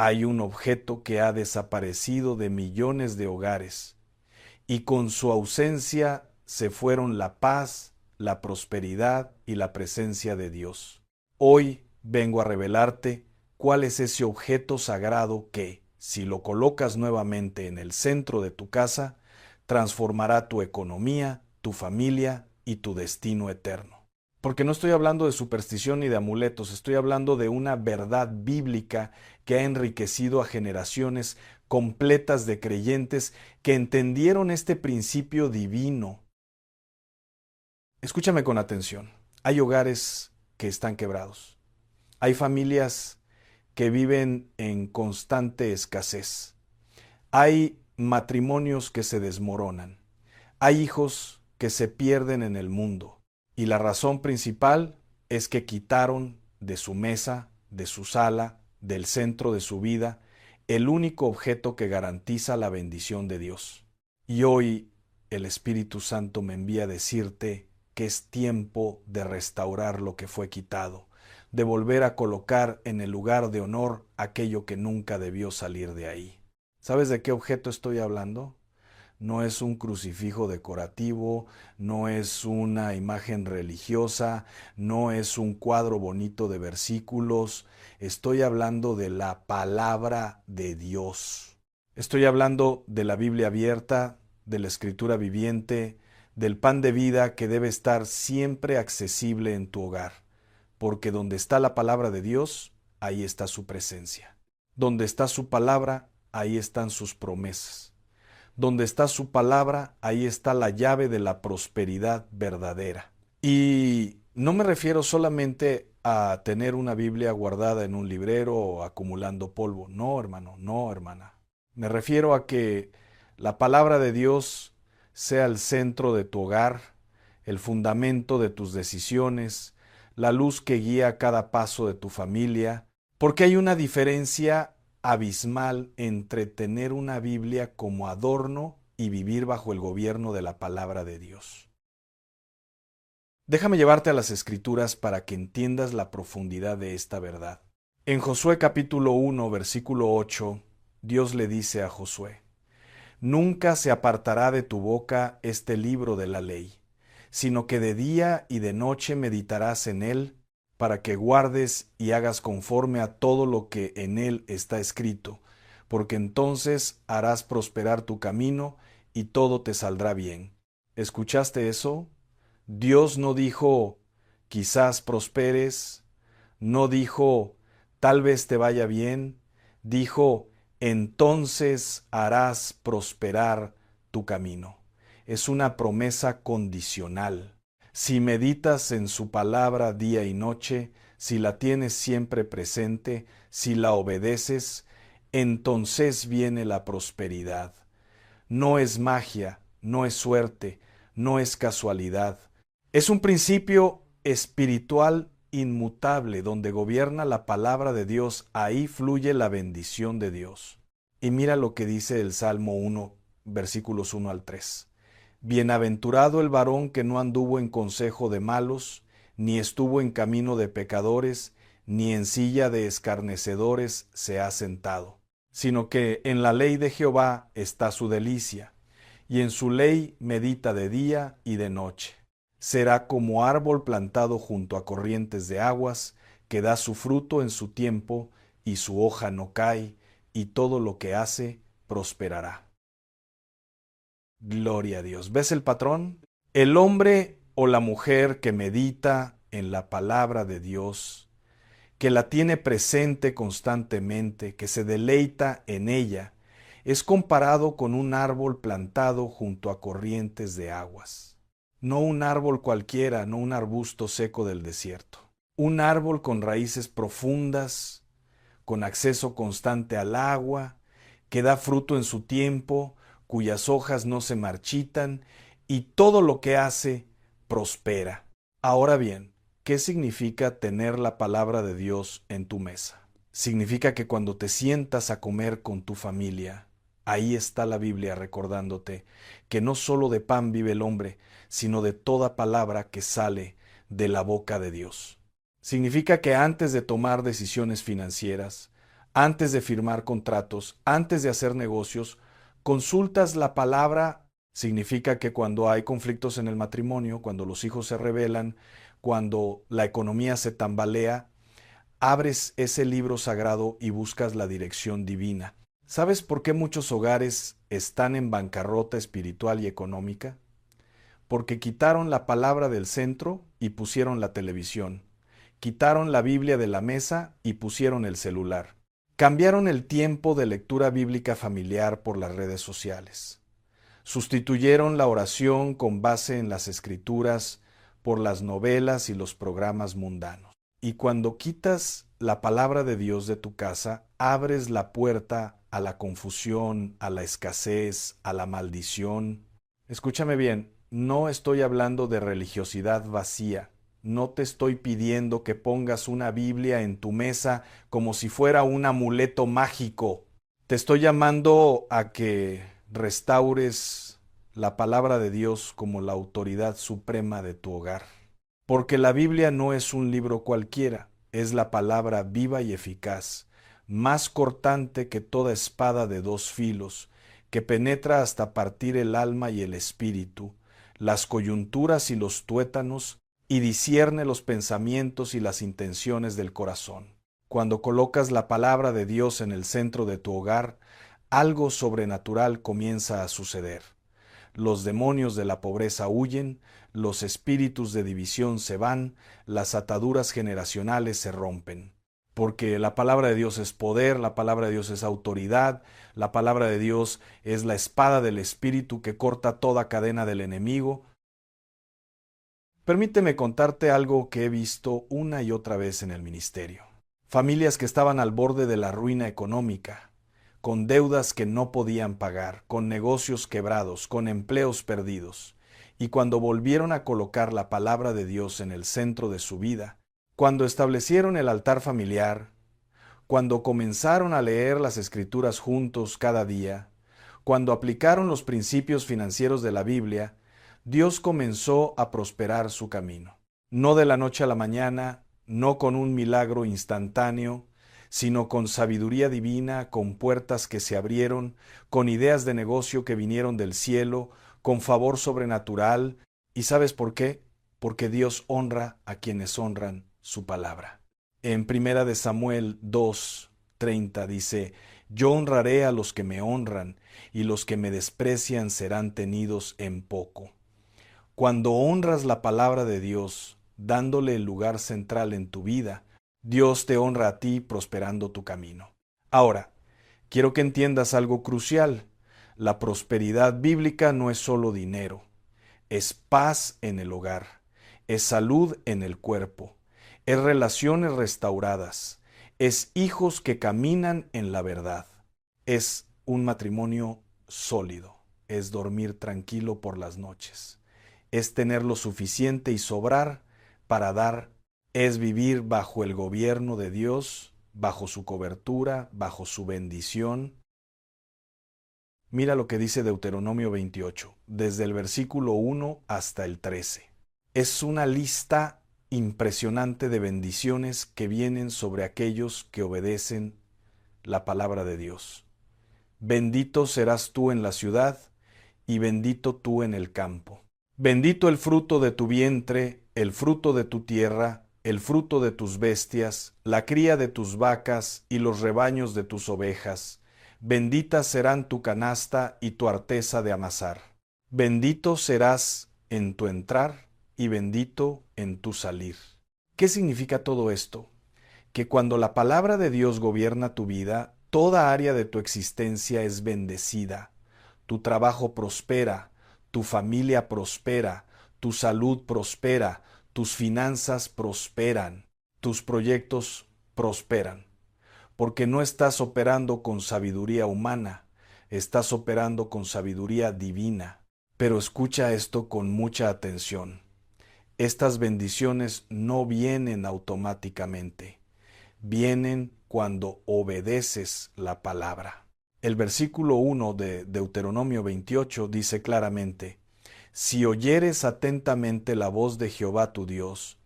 Hay un objeto que ha desaparecido de millones de hogares y con su ausencia se fueron la paz, la prosperidad y la presencia de Dios. Hoy vengo a revelarte cuál es ese objeto sagrado que, si lo colocas nuevamente en el centro de tu casa, transformará tu economía, tu familia y tu destino eterno. Porque no estoy hablando de superstición ni de amuletos, estoy hablando de una verdad bíblica que ha enriquecido a generaciones completas de creyentes que entendieron este principio divino. Escúchame con atención. Hay hogares que están quebrados. Hay familias que viven en constante escasez. Hay matrimonios que se desmoronan. Hay hijos que se pierden en el mundo. Y la razón principal es que quitaron de su mesa, de su sala, del centro de su vida, el único objeto que garantiza la bendición de Dios. Y hoy el Espíritu Santo me envía a decirte que es tiempo de restaurar lo que fue quitado, de volver a colocar en el lugar de honor aquello que nunca debió salir de ahí. ¿Sabes de qué objeto estoy hablando? No es un crucifijo decorativo, no es una imagen religiosa, no es un cuadro bonito de versículos. Estoy hablando de la palabra de Dios. Estoy hablando de la Biblia abierta, de la escritura viviente, del pan de vida que debe estar siempre accesible en tu hogar, porque donde está la palabra de Dios, ahí está su presencia. Donde está su palabra, ahí están sus promesas. Donde está su palabra, ahí está la llave de la prosperidad verdadera. Y no me refiero solamente a tener una Biblia guardada en un librero o acumulando polvo. No, hermano, no, hermana. Me refiero a que la palabra de Dios sea el centro de tu hogar, el fundamento de tus decisiones, la luz que guía cada paso de tu familia, porque hay una diferencia abismal entre tener una Biblia como adorno y vivir bajo el gobierno de la palabra de Dios. Déjame llevarte a las Escrituras para que entiendas la profundidad de esta verdad. En Josué capítulo 1, versículo 8, Dios le dice a Josué: Nunca se apartará de tu boca este libro de la ley, sino que de día y de noche meditarás en él, para que guardes y hagas conforme a todo lo que en él está escrito, porque entonces harás prosperar tu camino y todo te saldrá bien. ¿Escuchaste eso? Dios no dijo, quizás prosperes, no dijo, tal vez te vaya bien, dijo, entonces harás prosperar tu camino. Es una promesa condicional. Si meditas en su palabra día y noche, si la tienes siempre presente, si la obedeces, entonces viene la prosperidad. No es magia, no es suerte, no es casualidad. Es un principio espiritual inmutable donde gobierna la palabra de Dios, ahí fluye la bendición de Dios. Y mira lo que dice el Salmo 1, versículos 1 al 3. Bienaventurado el varón que no anduvo en consejo de malos, ni estuvo en camino de pecadores, ni en silla de escarnecedores se ha sentado, sino que en la ley de Jehová está su delicia, y en su ley medita de día y de noche. Será como árbol plantado junto a corrientes de aguas, que da su fruto en su tiempo, y su hoja no cae, y todo lo que hace prosperará. Gloria a Dios. ¿Ves el patrón? El hombre o la mujer que medita en la palabra de Dios, que la tiene presente constantemente, que se deleita en ella, es comparado con un árbol plantado junto a corrientes de aguas. No un árbol cualquiera, no un arbusto seco del desierto. Un árbol con raíces profundas, con acceso constante al agua, que da fruto en su tiempo, cuyas hojas no se marchitan, y todo lo que hace prospera. Ahora bien, ¿qué significa tener la palabra de Dios en tu mesa? Significa que cuando te sientas a comer con tu familia, ahí está la Biblia recordándote que no solo de pan vive el hombre, sino de toda palabra que sale de la boca de Dios. Significa que antes de tomar decisiones financieras, antes de firmar contratos, antes de hacer negocios, consultas la palabra. Significa que cuando hay conflictos en el matrimonio, cuando los hijos se rebelan, cuando la economía se tambalea, abres ese libro sagrado y buscas la dirección divina. ¿Sabes por qué muchos hogares están en bancarrota espiritual y económica? Porque quitaron la palabra del centro y pusieron la televisión. Quitaron la Biblia de la mesa y pusieron el celular. Cambiaron el tiempo de lectura bíblica familiar por las redes sociales. Sustituyeron la oración con base en las escrituras por las novelas y los programas mundanos. Y cuando quitas la palabra de Dios de tu casa, abres la puerta a la confusión, a la escasez, a la maldición. Escúchame bien, no estoy hablando de religiosidad vacía. No te estoy pidiendo que pongas una Biblia en tu mesa como si fuera un amuleto mágico. Te estoy llamando a que restaures la palabra de Dios como la autoridad suprema de tu hogar. Porque la Biblia no es un libro cualquiera, es la palabra viva y eficaz, más cortante que toda espada de dos filos, que penetra hasta partir el alma y el espíritu, las coyunturas y los tuétanos, y discierne los pensamientos y las intenciones del corazón. Cuando colocas la palabra de Dios en el centro de tu hogar, algo sobrenatural comienza a suceder. Los demonios de la pobreza huyen, los espíritus de división se van, las ataduras generacionales se rompen. Porque la palabra de Dios es poder, la palabra de Dios es autoridad, la palabra de Dios es la espada del Espíritu que corta toda cadena del enemigo. Permíteme contarte algo que he visto una y otra vez en el ministerio. Familias que estaban al borde de la ruina económica, con deudas que no podían pagar, con negocios quebrados, con empleos perdidos. Y cuando volvieron a colocar la palabra de Dios en el centro de su vida, cuando establecieron el altar familiar, cuando comenzaron a leer las Escrituras juntos cada día, cuando aplicaron los principios financieros de la Biblia, Dios comenzó a prosperar su camino. No de la noche a la mañana, no con un milagro instantáneo, sino con sabiduría divina, con puertas que se abrieron, con ideas de negocio que vinieron del cielo, con favor sobrenatural. ¿Y sabes por qué? Porque Dios honra a quienes honran su palabra. En 1 de Samuel 2:30 dice: Yo honraré a los que me honran, y los que me desprecian serán tenidos en poco. Cuando honras la palabra de Dios, dándole el lugar central en tu vida, Dios te honra a ti prosperando tu camino. Ahora, quiero que entiendas algo crucial. La prosperidad bíblica no es solo dinero, es paz en el hogar, es salud en el cuerpo, es relaciones restauradas, es hijos que caminan en la verdad, es un matrimonio sólido, es dormir tranquilo por las noches, es tener lo suficiente y sobrar para dar, es vivir bajo el gobierno de Dios, bajo su cobertura, bajo su bendición. Mira lo que dice Deuteronomio 28, desde el versículo 1 hasta el 13. Es una lista impresionante de bendiciones que vienen sobre aquellos que obedecen la palabra de Dios. Bendito serás tú en la ciudad y bendito tú en el campo. Bendito el fruto de tu vientre, el fruto de tu tierra, el fruto de tus bestias, la cría de tus vacas y los rebaños de tus ovejas. Benditas serán tu canasta y tu arteza de amasar. Bendito serás en tu entrar y bendito en tu salir. ¿Qué significa todo esto? Que cuando la palabra de Dios gobierna tu vida, toda área de tu existencia es bendecida. Tu trabajo prospera, tu familia prospera, tu salud prospera, tus finanzas prosperan, tus proyectos prosperan. Porque no estás operando con sabiduría humana, estás operando con sabiduría divina. Pero escucha esto con mucha atención. Estas bendiciones no vienen automáticamente, vienen cuando obedeces la palabra. El versículo 1 de Deuteronomio 28 dice claramente: Si oyeres atentamente la voz de Jehová tu Dios,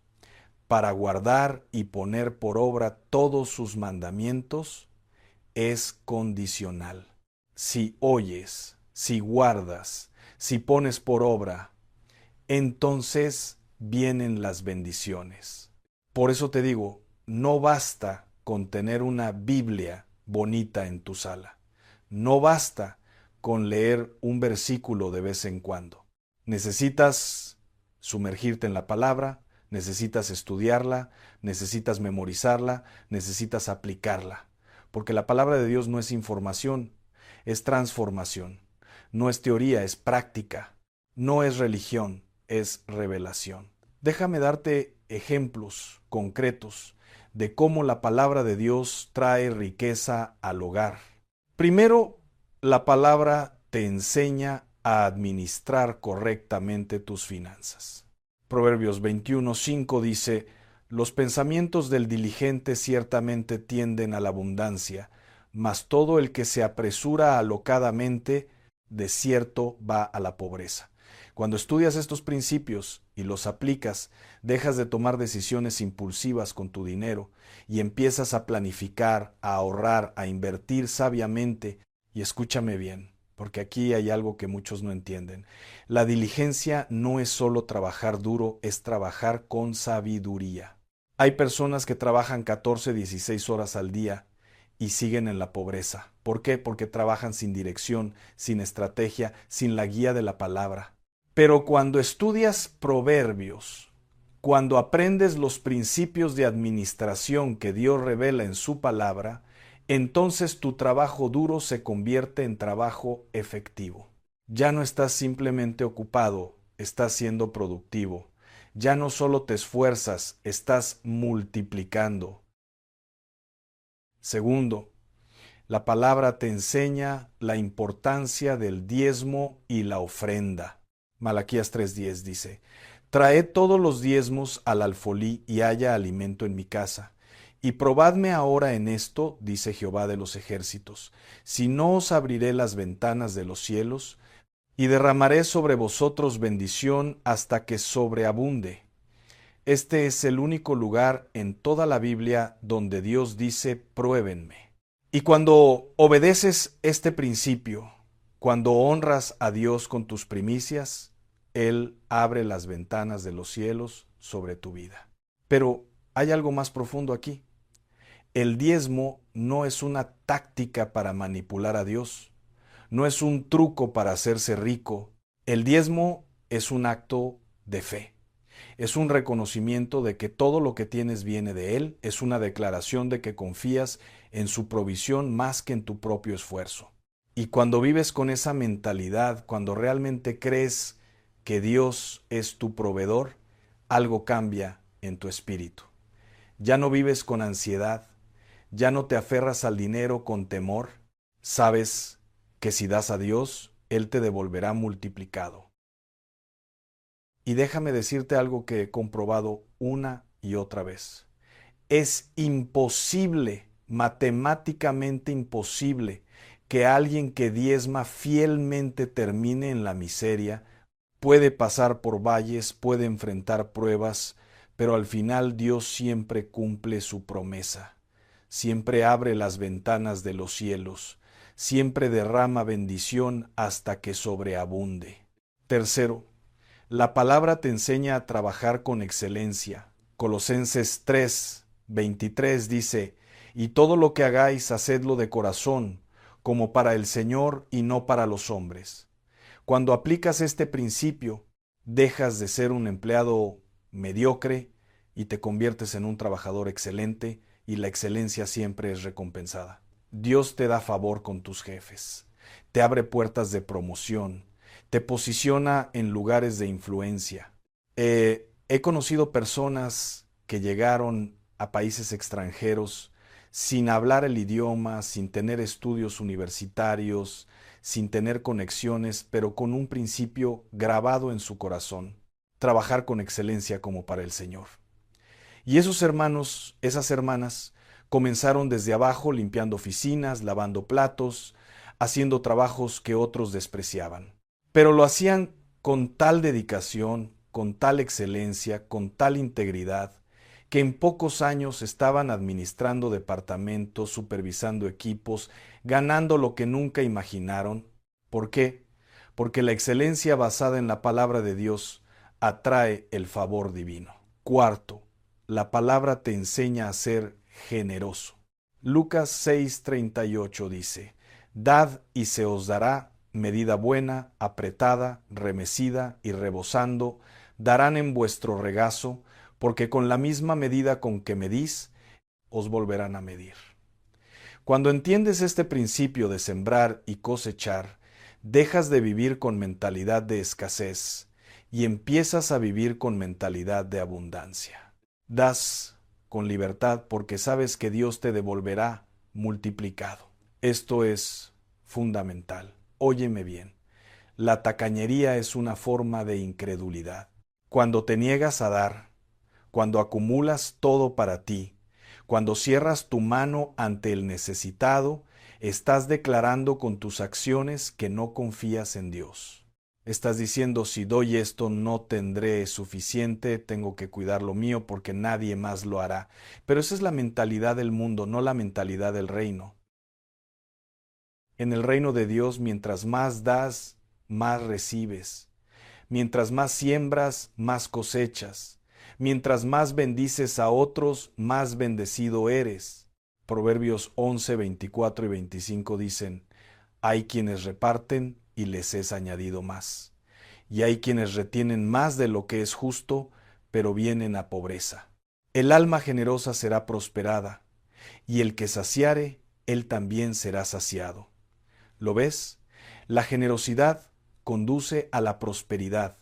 para guardar y poner por obra todos sus mandamientos es condicional. Si oyes, si guardas, si pones por obra, entonces vienen las bendiciones. Por eso te digo, no basta con tener una Biblia bonita en tu sala. No basta con leer un versículo de vez en cuando. Necesitas sumergirte en la palabra, necesitas estudiarla, necesitas memorizarla, necesitas aplicarla. Porque la palabra de Dios no es información, es transformación. No es teoría, es práctica. No es religión, es revelación. Déjame darte ejemplos concretos de cómo la palabra de Dios trae riqueza al hogar. Primero, la palabra te enseña a administrar correctamente tus finanzas. Proverbios 21:5 dice: los pensamientos del diligente ciertamente tienden a la abundancia, mas todo el que se apresura alocadamente, de cierto va a la pobreza. Cuando estudias estos principios y los aplicas, dejas de tomar decisiones impulsivas con tu dinero y empiezas a planificar, a ahorrar, a invertir sabiamente. Y escúchame bien, porque aquí hay algo que muchos no entienden. La diligencia no es solo trabajar duro, es trabajar con sabiduría. Hay personas que trabajan 14, 16 horas al día y siguen en la pobreza. ¿Por qué? Porque trabajan sin dirección, sin estrategia, sin la guía de la palabra. Pero cuando estudias Proverbios, cuando aprendes los principios de administración que Dios revela en su palabra, entonces tu trabajo duro se convierte en trabajo efectivo. Ya no estás simplemente ocupado, estás siendo productivo. Ya no solo te esfuerzas, estás multiplicando. Segundo, la palabra te enseña la importancia del diezmo y la ofrenda. Malaquías 3:10 dice: traed todos los diezmos al alfolí y haya alimento en mi casa. Y probadme ahora en esto, dice Jehová de los ejércitos, si no os abriré las ventanas de los cielos, y derramaré sobre vosotros bendición hasta que sobreabunde. Este es el único lugar en toda la Biblia donde Dios dice: pruébenme. Y cuando obedeces este principio, cuando honras a Dios con tus primicias, Él abre las ventanas de los cielos sobre tu vida. Pero hay algo más profundo aquí. El diezmo no es una táctica para manipular a Dios, no es un truco para hacerse rico. El diezmo es un acto de fe. Es un reconocimiento de que todo lo que tienes viene de Él, es una declaración de que confías en su provisión más que en tu propio esfuerzo. Y cuando vives con esa mentalidad, cuando realmente crees que Dios es tu proveedor, algo cambia en tu espíritu. Ya no vives con ansiedad, ya no te aferras al dinero con temor, sabes que si das a Dios, Él te devolverá multiplicado. Y déjame decirte algo que he comprobado una y otra vez. Es imposible, matemáticamente imposible, que alguien que diezma fielmente termine en la miseria. Puede pasar por valles, puede enfrentar pruebas, pero al final Dios siempre cumple su promesa. Siempre abre las ventanas de los cielos, siempre derrama bendición hasta que sobreabunde. Tercero, la palabra te enseña a trabajar con excelencia. Colosenses 3:23 dice: y todo lo que hagáis, hacedlo de corazón, como para el Señor y no para los hombres. Cuando aplicas este principio, dejas de ser un empleado mediocre y te conviertes en un trabajador excelente, y la excelencia siempre es recompensada. Dios te da favor con tus jefes, te abre puertas de promoción, te posiciona en lugares de influencia. He conocido personas que llegaron a países extranjeros sin hablar el idioma, sin tener estudios universitarios, sin tener conexiones, pero con un principio grabado en su corazón: trabajar con excelencia como para el Señor. Y esos hermanos, esas hermanas, comenzaron desde abajo limpiando oficinas, lavando platos, haciendo trabajos que otros despreciaban. Pero lo hacían con tal dedicación, con tal excelencia, con tal integridad, que en pocos años estaban administrando departamentos, supervisando equipos, ganando lo que nunca imaginaron. ¿Por qué? Porque la excelencia basada en la palabra de Dios atrae el favor divino. Cuarto, la palabra te enseña a ser generoso. Lucas 6:38 dice: Dad y se os dará, medida buena, apretada, remecida y rebosando, darán en vuestro regazo, porque con la misma medida con que medís, os volverán a medir. Cuando entiendes este principio de sembrar y cosechar, dejas de vivir con mentalidad de escasez y empiezas a vivir con mentalidad de abundancia. Das con libertad porque sabes que Dios te devolverá multiplicado. Esto es fundamental. Óyeme bien. La tacañería es una forma de incredulidad. Cuando te niegas a dar, cuando acumulas todo para ti, cuando cierras tu mano ante el necesitado, estás declarando con tus acciones que no confías en Dios. Estás diciendo: si doy esto no tendré suficiente, tengo que cuidar lo mío porque nadie más lo hará. Pero esa es la mentalidad del mundo, no la mentalidad del reino. En el reino de Dios, mientras más das, más recibes. Mientras más siembras, más cosechas. Mientras más bendices a otros, más bendecido eres. Proverbios 11, 24 y 25 dicen: hay quienes reparten y les es añadido más. Y hay quienes retienen más de lo que es justo, pero vienen a pobreza. El alma generosa será prosperada, y el que saciare, él también será saciado. ¿Lo ves? La generosidad conduce a la prosperidad.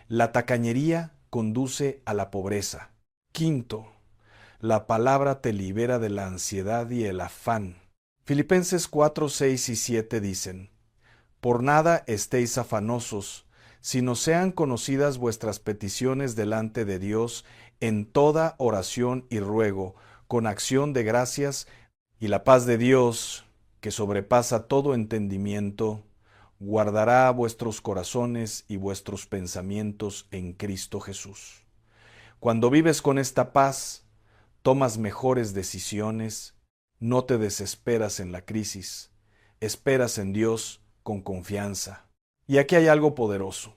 La tacañería conduce a la pobreza. Quinto, la palabra te libera de la ansiedad y el afán. Filipenses 4, 6 y 7 dicen: por nada estéis afanosos, sino sean conocidas vuestras peticiones delante de Dios en toda oración y ruego, con acción de gracias, y la paz de Dios, que sobrepasa todo entendimiento, guardará vuestros corazones y vuestros pensamientos en Cristo Jesús. Cuando vives con esta paz, tomas mejores decisiones, no te desesperas en la crisis, esperas en Dios con confianza. Y aquí hay algo poderoso.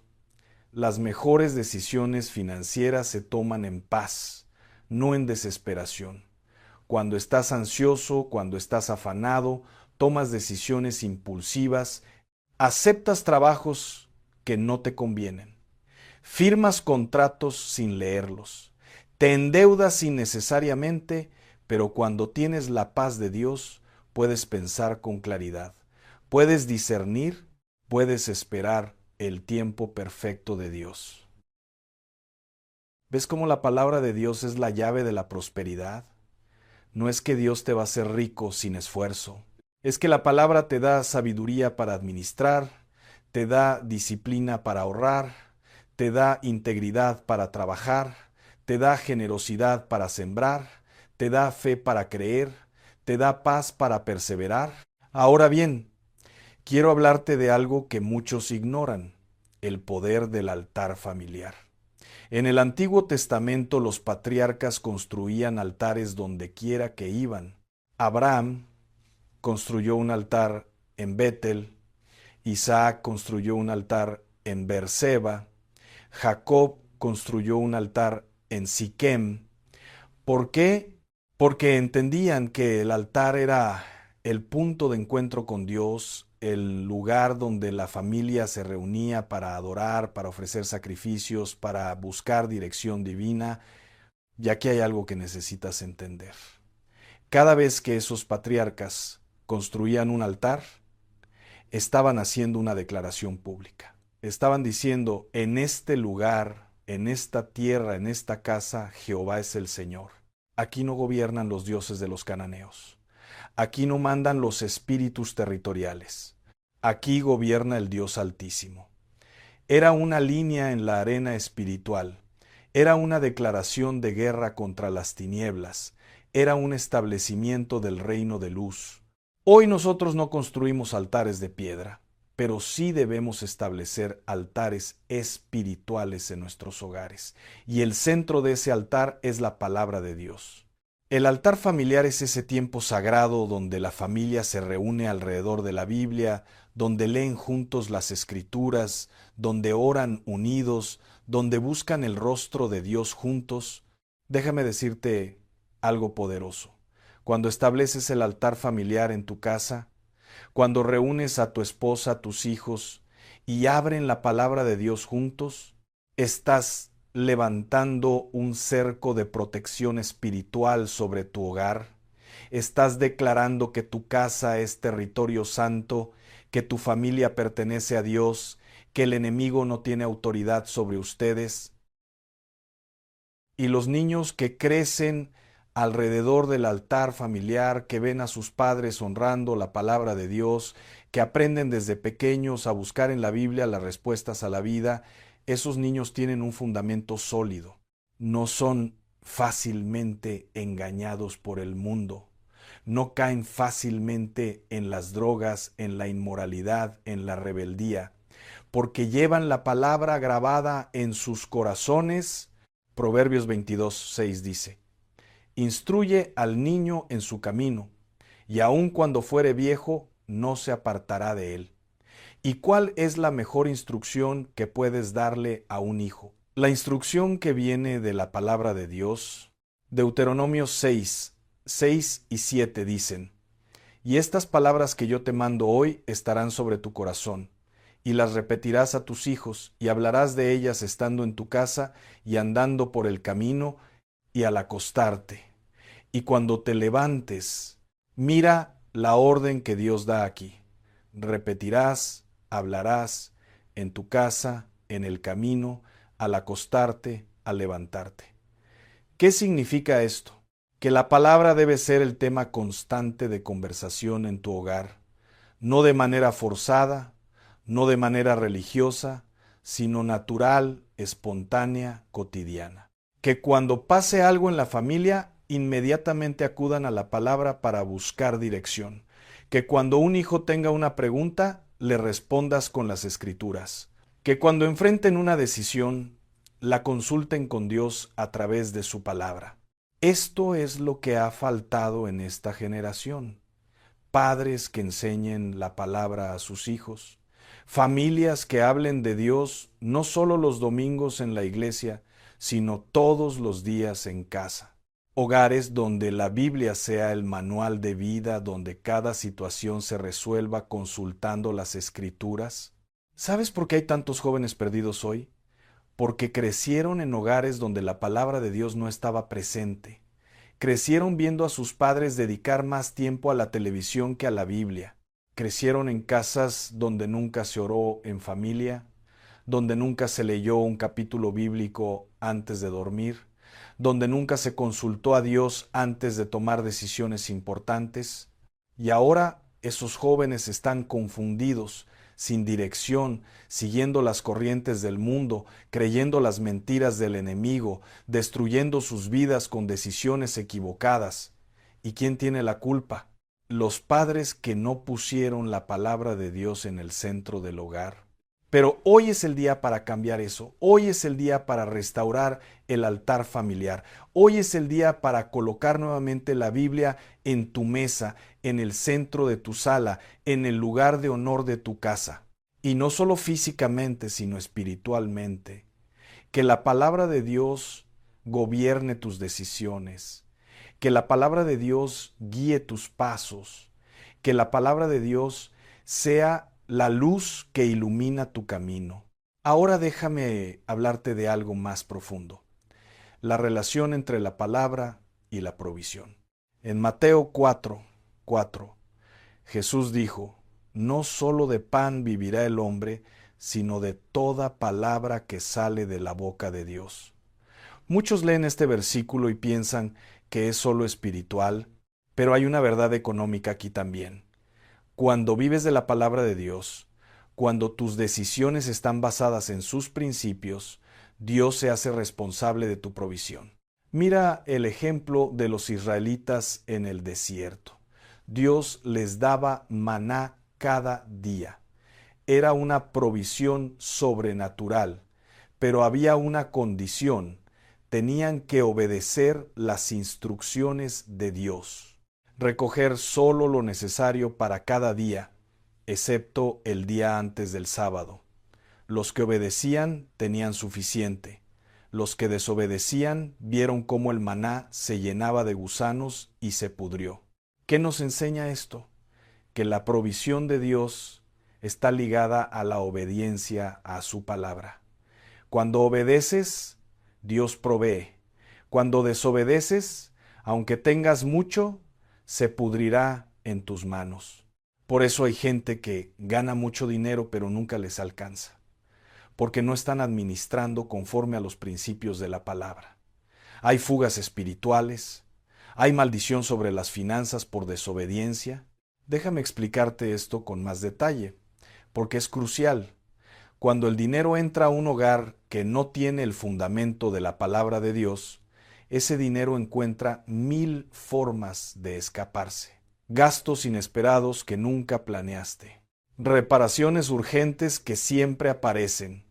Las mejores decisiones financieras se toman en paz, no en desesperación. Cuando estás ansioso, cuando estás afanado, tomas decisiones impulsivas, aceptas trabajos que no te convienen, firmas contratos sin leerlos, te endeudas innecesariamente, pero cuando tienes la paz de Dios, puedes pensar con claridad, puedes discernir, puedes esperar el tiempo perfecto de Dios. ¿Ves cómo la palabra de Dios es la llave de la prosperidad? No es que Dios te va a hacer rico sin esfuerzo. Es que la palabra te da sabiduría para administrar, te da disciplina para ahorrar, te da integridad para trabajar, te da generosidad para sembrar, te da fe para creer, te da paz para perseverar. Ahora bien, quiero hablarte de algo que muchos ignoran: el poder del altar familiar. En el Antiguo Testamento los patriarcas construían altares donde quiera que iban. Abraham construyó un altar en Betel, Isaac construyó un altar en Beerseba, Jacob construyó un altar en Siquem. ¿Por qué? Porque entendían que el altar era el punto de encuentro con Dios, el lugar donde la familia se reunía para adorar, para ofrecer sacrificios, para buscar dirección divina. Y aquí hay algo que necesitas entender. Cada vez que esos patriarcas construían un altar, estaban haciendo una declaración pública. Estaban diciendo: en este lugar, en esta tierra, en esta casa, Jehová es el Señor. Aquí no gobiernan los dioses de los cananeos. Aquí no mandan los espíritus territoriales. Aquí gobierna el Dios Altísimo. Era una línea en la arena espiritual. Era una declaración de guerra contra las tinieblas. Era un establecimiento del reino de luz. Hoy nosotros no construimos altares de piedra. pero sí debemos establecer altares espirituales en nuestros hogares. Y el centro de ese altar es la palabra de Dios. El altar familiar es ese tiempo sagrado donde la familia se reúne alrededor de la Biblia, donde leen juntos las Escrituras, donde oran unidos, donde buscan el rostro de Dios juntos. Déjame decirte algo poderoso. Cuando estableces el altar familiar en tu casa, cuando reúnes a tu esposa, a tus hijos y abren la palabra de Dios juntos, estás levantando un cerco de protección espiritual sobre tu hogar. Estás declarando que tu casa es territorio santo, que tu familia pertenece a Dios, que el enemigo no tiene autoridad sobre ustedes. Y los niños que crecen alrededor del altar familiar, que ven a sus padres honrando la palabra de Dios, que aprenden desde pequeños a buscar en la Biblia las respuestas a la vida, esos niños tienen un fundamento sólido. No son fácilmente engañados por el mundo. No caen fácilmente en las drogas, en la inmoralidad, en la rebeldía, porque llevan la palabra grabada en sus corazones. Proverbios 22:6 dice: Instruye al niño en su camino, y aun cuando fuere viejo, no se apartará de él. ¿Y cuál es la mejor instrucción que puedes darle a un hijo? La instrucción que viene de la palabra de Dios. Deuteronomio 6 y 7 dicen: Y estas palabras que yo te mando hoy estarán sobre tu corazón, y las repetirás a tus hijos, y hablarás de ellas estando en tu casa y andando por el camino y al acostarte. Y cuando te levantes, mira la orden que Dios da aquí. Repetirás, hablarás en tu casa, en el camino, al acostarte, al levantarte. ¿Qué significa esto? Que la palabra debe ser el tema constante de conversación en tu hogar, no de manera forzada, no de manera religiosa, sino natural, espontánea, cotidiana. Que cuando pase algo en la familia, inmediatamente acudan a la palabra para buscar dirección. Que cuando un hijo tenga una pregunta, le respondas con las Escrituras. Que cuando enfrenten una decisión, la consulten con Dios a través de su palabra. Esto es lo que ha faltado en esta generación. Padres que enseñen la palabra a sus hijos, familias que hablen de Dios no solo los domingos en la iglesia, sino todos los días en casa. Hogares donde la Biblia sea el manual de vida, donde cada situación se resuelva consultando las Escrituras. ¿Sabes por qué hay tantos jóvenes perdidos hoy? Porque crecieron en hogares donde la palabra de Dios no estaba presente. Crecieron viendo a sus padres dedicar más tiempo a la televisión que a la Biblia. Crecieron en casas donde nunca se oró en familia, donde nunca se leyó un capítulo bíblico antes de dormir, donde nunca se consultó a Dios antes de tomar decisiones importantes. Y ahora esos jóvenes están confundidos, sin dirección, siguiendo las corrientes del mundo, creyendo las mentiras del enemigo, destruyendo sus vidas con decisiones equivocadas. ¿Y quién tiene la culpa? Los padres que no pusieron la palabra de Dios en el centro del hogar. Pero hoy es el día para cambiar eso. Hoy es el día para restaurar el altar familiar. Hoy es el día para colocar nuevamente la Biblia en tu mesa, en el centro de tu sala, en el lugar de honor de tu casa. Y no solo físicamente, sino espiritualmente. Que la palabra de Dios gobierne tus decisiones. Que la palabra de Dios guíe tus pasos. Que la palabra de Dios sea la luz que ilumina tu camino. Ahora déjame hablarte de algo más profundo. La relación entre la palabra y la provisión. En Mateo 4:4, Jesús dijo: No solo de pan vivirá el hombre, sino de toda palabra que sale de la boca de Dios. Muchos leen este versículo y piensan que es solo espiritual, pero hay una verdad económica aquí también. Cuando vives de la palabra de Dios, cuando tus decisiones están basadas en sus principios, Dios se hace responsable de tu provisión. Mira el ejemplo de los israelitas en el desierto. Dios les daba maná cada día. era una provisión sobrenatural, pero había una condición: tenían que obedecer las instrucciones de Dios, recoger solo lo necesario para cada día, excepto el día antes del sábado. Los que obedecían tenían suficiente. Los que desobedecían vieron cómo el maná se llenaba de gusanos y se pudrió. ¿Qué nos enseña esto? Que la provisión de Dios está ligada a la obediencia a su palabra. Cuando obedeces, Dios provee. Cuando desobedeces, aunque tengas mucho, se pudrirá en tus manos. Por eso hay gente que gana mucho dinero pero nunca les alcanza, porque no están administrando conforme a los principios de la palabra. Hay fugas espirituales, hay maldición sobre las finanzas por desobediencia. Déjame explicarte esto con más detalle, porque es crucial. Cuando el dinero entra a un hogar que no tiene el fundamento de la palabra de Dios, ese dinero encuentra 1000 formas de escaparse. Gastos inesperados que nunca planeaste. Reparaciones urgentes que siempre aparecen.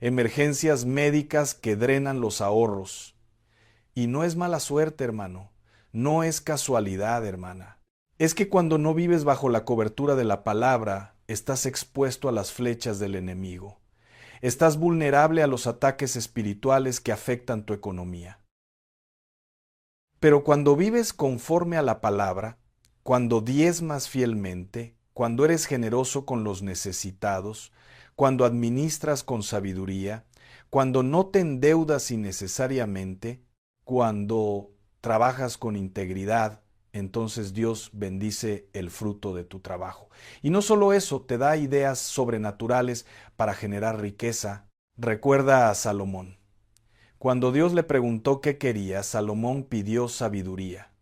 Emergencias médicas que drenan los ahorros. Y no es mala suerte, hermano. No es casualidad, hermana. Es que cuando no vives bajo la cobertura de la palabra, estás expuesto a las flechas del enemigo. Estás vulnerable a los ataques espirituales que afectan tu economía. Pero cuando vives conforme a la palabra, cuando diezmas fielmente, cuando eres generoso con los necesitados, cuando administras con sabiduría, cuando no te endeudas innecesariamente, cuando trabajas con integridad, entonces Dios bendice el fruto de tu trabajo. Y no solo eso, te da ideas sobrenaturales para generar riqueza. Recuerda a Salomón. Cuando Dios le preguntó qué quería, Salomón pidió sabiduría.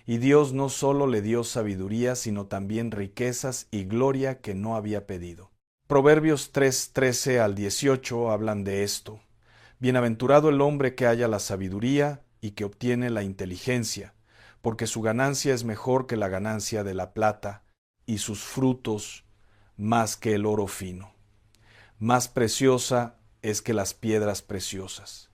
Y Dios no solo le dio sabiduría, sino también riquezas y gloria que no había pedido. Proverbios 3:13 al 18 hablan de esto. Bienaventurado el hombre que halla la sabiduría y que obtiene la inteligencia, porque su ganancia es mejor que la ganancia de la plata, y sus frutos más que el oro fino. Más preciosa es que las piedras preciosas,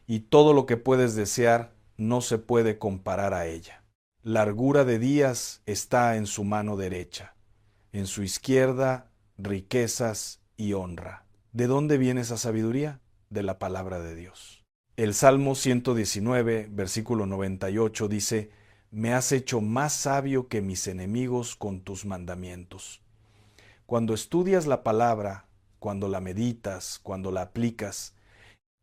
y todo lo que puedes desear no se puede comparar a ella. Largura de días está en su mano derecha, en su izquierda riquezas y honra. ¿De dónde viene esa sabiduría? De la palabra de Dios. El Salmo 119, versículo 98 dice: Me has hecho más sabio que mis enemigos con tus mandamientos. Cuando estudias la palabra, cuando la meditas, cuando la aplicas,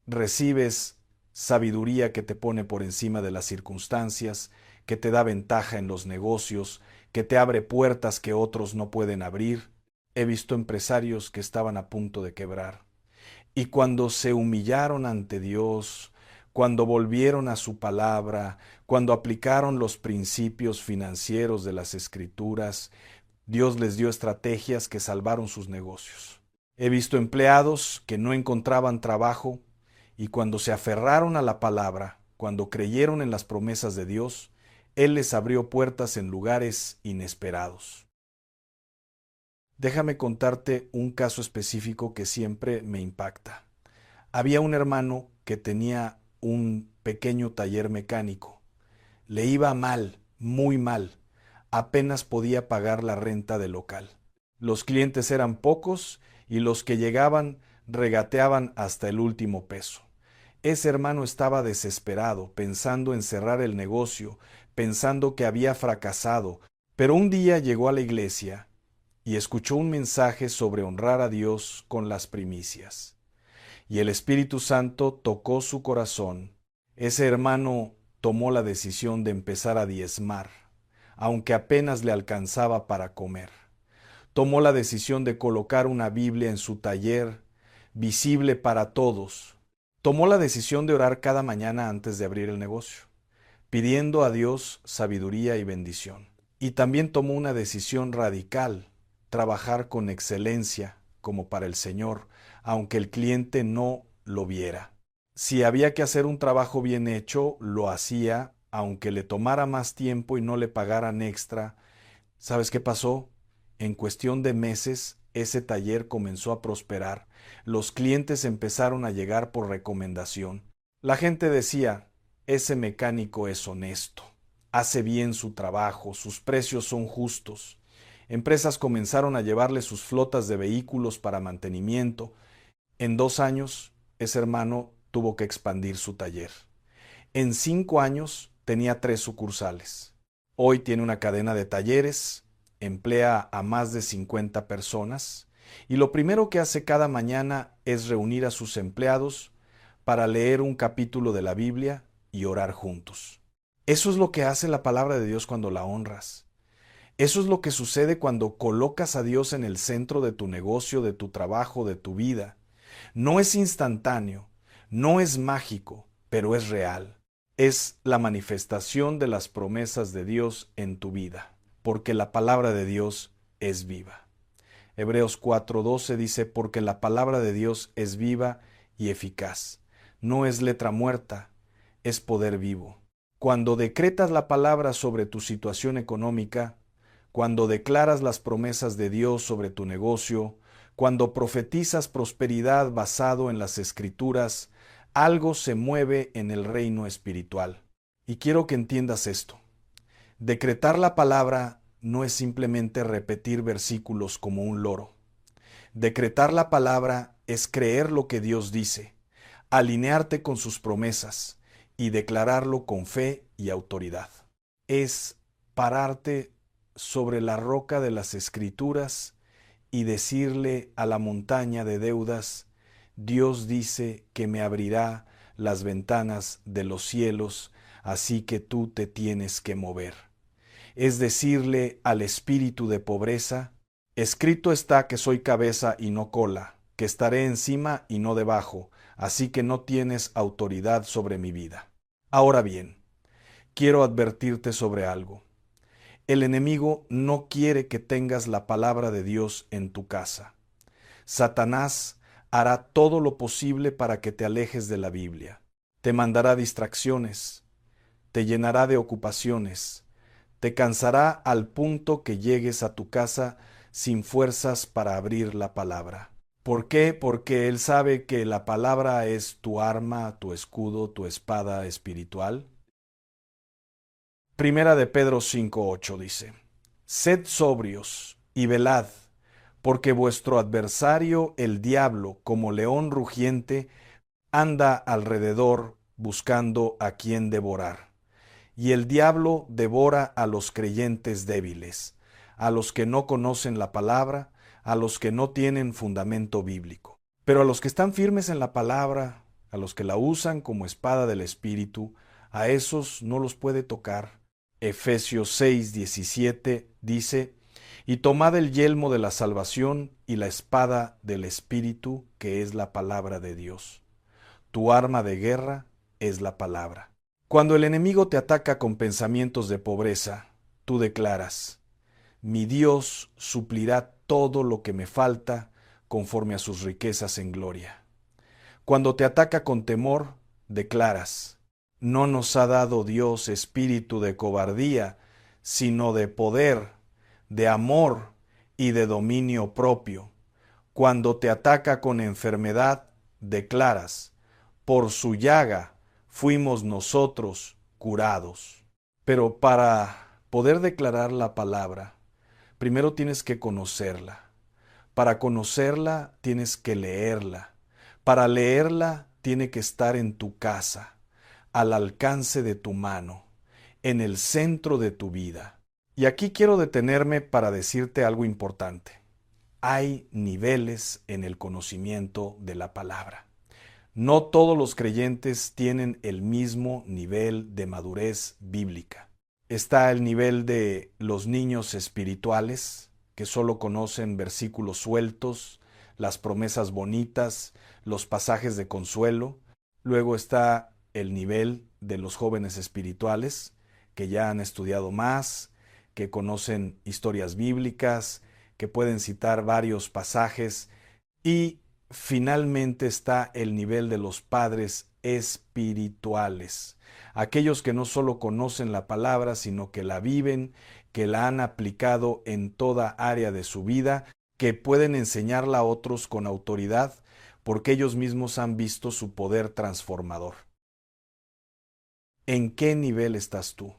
recibes sabiduría que te pone por encima de las circunstancias, que te da ventaja en los negocios, que te abre puertas que otros no pueden abrir. He visto empresarios que estaban a punto de quebrar. Y cuando se humillaron ante Dios, cuando volvieron a su palabra, cuando aplicaron los principios financieros de las Escrituras, Dios les dio estrategias que salvaron sus negocios. He visto empleados que no encontraban trabajo y cuando se aferraron a la palabra, cuando creyeron en las promesas de Dios, Él les abrió puertas en lugares inesperados. Déjame contarte un caso específico que siempre me impacta. Había un hermano que tenía un pequeño taller mecánico. Le iba mal, muy mal. Apenas podía pagar la renta del local. Los clientes eran pocos y los que llegaban regateaban hasta el último peso. Ese hermano estaba desesperado, pensando en cerrar el negocio, pensando que había fracasado, pero un día llegó a la iglesia y escuchó un mensaje sobre honrar a Dios con las primicias. Y el Espíritu Santo tocó su corazón. Ese hermano tomó la decisión de empezar a diezmar, aunque apenas le alcanzaba para comer. Tomó la decisión de colocar una Biblia en su taller, visible para todos. Tomó la decisión de orar cada mañana antes de abrir el negocio, pidiendo a Dios sabiduría y bendición. Y también tomó una decisión radical: trabajar con excelencia como para el Señor, aunque el cliente no lo viera. Si había que hacer un trabajo bien hecho, lo hacía, aunque le tomara más tiempo y no le pagaran extra. ¿Sabes qué pasó? En cuestión de meses, ese taller comenzó a prosperar. Los clientes empezaron a llegar por recomendación. La gente decía, ese mecánico es honesto, hace bien su trabajo, sus precios son justos. Empresas comenzaron a llevarle sus flotas de vehículos para mantenimiento. En 2 años, ese hermano tuvo que expandir su taller. En 5 años tenía 3 sucursales. Hoy tiene una cadena de talleres, emplea a más de 50 personas y lo primero que hace cada mañana es reunir a sus empleados para leer un capítulo de la Biblia y orar juntos. Eso es lo que hace la palabra de Dios cuando la honras. Eso es lo que sucede cuando colocas a Dios en el centro de tu negocio, de tu trabajo, de tu vida. No es instantáneo, no es mágico, pero es real. Es la manifestación de las promesas de Dios en tu vida, porque la palabra de Dios es viva. Hebreos 4:12 dice, porque la palabra de Dios es viva y eficaz. No es letra muerta, es poder vivo. Cuando decretas la palabra sobre tu situación económica, cuando declaras las promesas de Dios sobre tu negocio, cuando profetizas prosperidad basado en las Escrituras, algo se mueve en el reino espiritual. Y quiero que entiendas esto. Decretar la palabra no es simplemente repetir versículos como un loro. Decretar la palabra es creer lo que Dios dice, alinearte con sus promesas y declararlo con fe y autoridad. Es pararte sobre la roca de las Escrituras y decirle a la montaña de deudas, Dios dice que me abrirá las ventanas de los cielos, así que tú te tienes que mover. Es decirle al espíritu de pobreza, escrito está que soy cabeza y no cola, que estaré encima y no debajo, así que no tienes autoridad sobre mi vida. Ahora bien, quiero advertirte sobre algo. El enemigo no quiere que tengas la palabra de Dios en tu casa. Satanás hará todo lo posible para que te alejes de la Biblia. Te mandará distracciones, te llenará de ocupaciones, te cansará al punto que llegues a tu casa sin fuerzas para abrir la palabra. ¿Por qué? Porque él sabe que la palabra es tu arma, tu escudo, tu espada espiritual. Primera de Pedro 5:8 dice, sed sobrios y velad, porque vuestro adversario, el diablo, como león rugiente, anda alrededor buscando a quien devorar. Y el diablo devora a los creyentes débiles, a los que no conocen la palabra, a los que no tienen fundamento bíblico. Pero a los que están firmes en la palabra, a los que la usan como espada del Espíritu, a esos no los puede tocar. Efesios 6:17 dice, y tomad el yelmo de la salvación y la espada del Espíritu, que es la palabra de Dios. Tu arma de guerra es la palabra. Cuando el enemigo te ataca con pensamientos de pobreza, tú declaras, mi Dios suplirá todo lo que me falta conforme a sus riquezas en gloria. Cuando te ataca con temor, declaras, no nos ha dado Dios espíritu de cobardía, sino de poder, de amor y de dominio propio. Cuando te ataca con enfermedad, declaras, por su llaga fuimos nosotros curados. Pero para poder declarar la palabra, primero tienes que conocerla. Para conocerla tienes que leerla. Para leerla tiene que estar en tu casa, al alcance de tu mano, en el centro de tu vida. Y aquí quiero detenerme para decirte algo importante. Hay niveles en el conocimiento de la palabra. No todos los creyentes tienen el mismo nivel de madurez bíblica. Está el nivel de los niños espirituales, que solo conocen versículos sueltos, las promesas bonitas, los pasajes de consuelo. Luego está el nivel de los jóvenes espirituales, que ya han estudiado más, que conocen historias bíblicas, que pueden citar varios pasajes. Y finalmente está el nivel de los padres espirituales, aquellos que no solo conocen la palabra, sino que la viven, que la han aplicado en toda área de su vida, que pueden enseñarla a otros con autoridad porque ellos mismos han visto su poder transformador. ¿En qué nivel estás tú?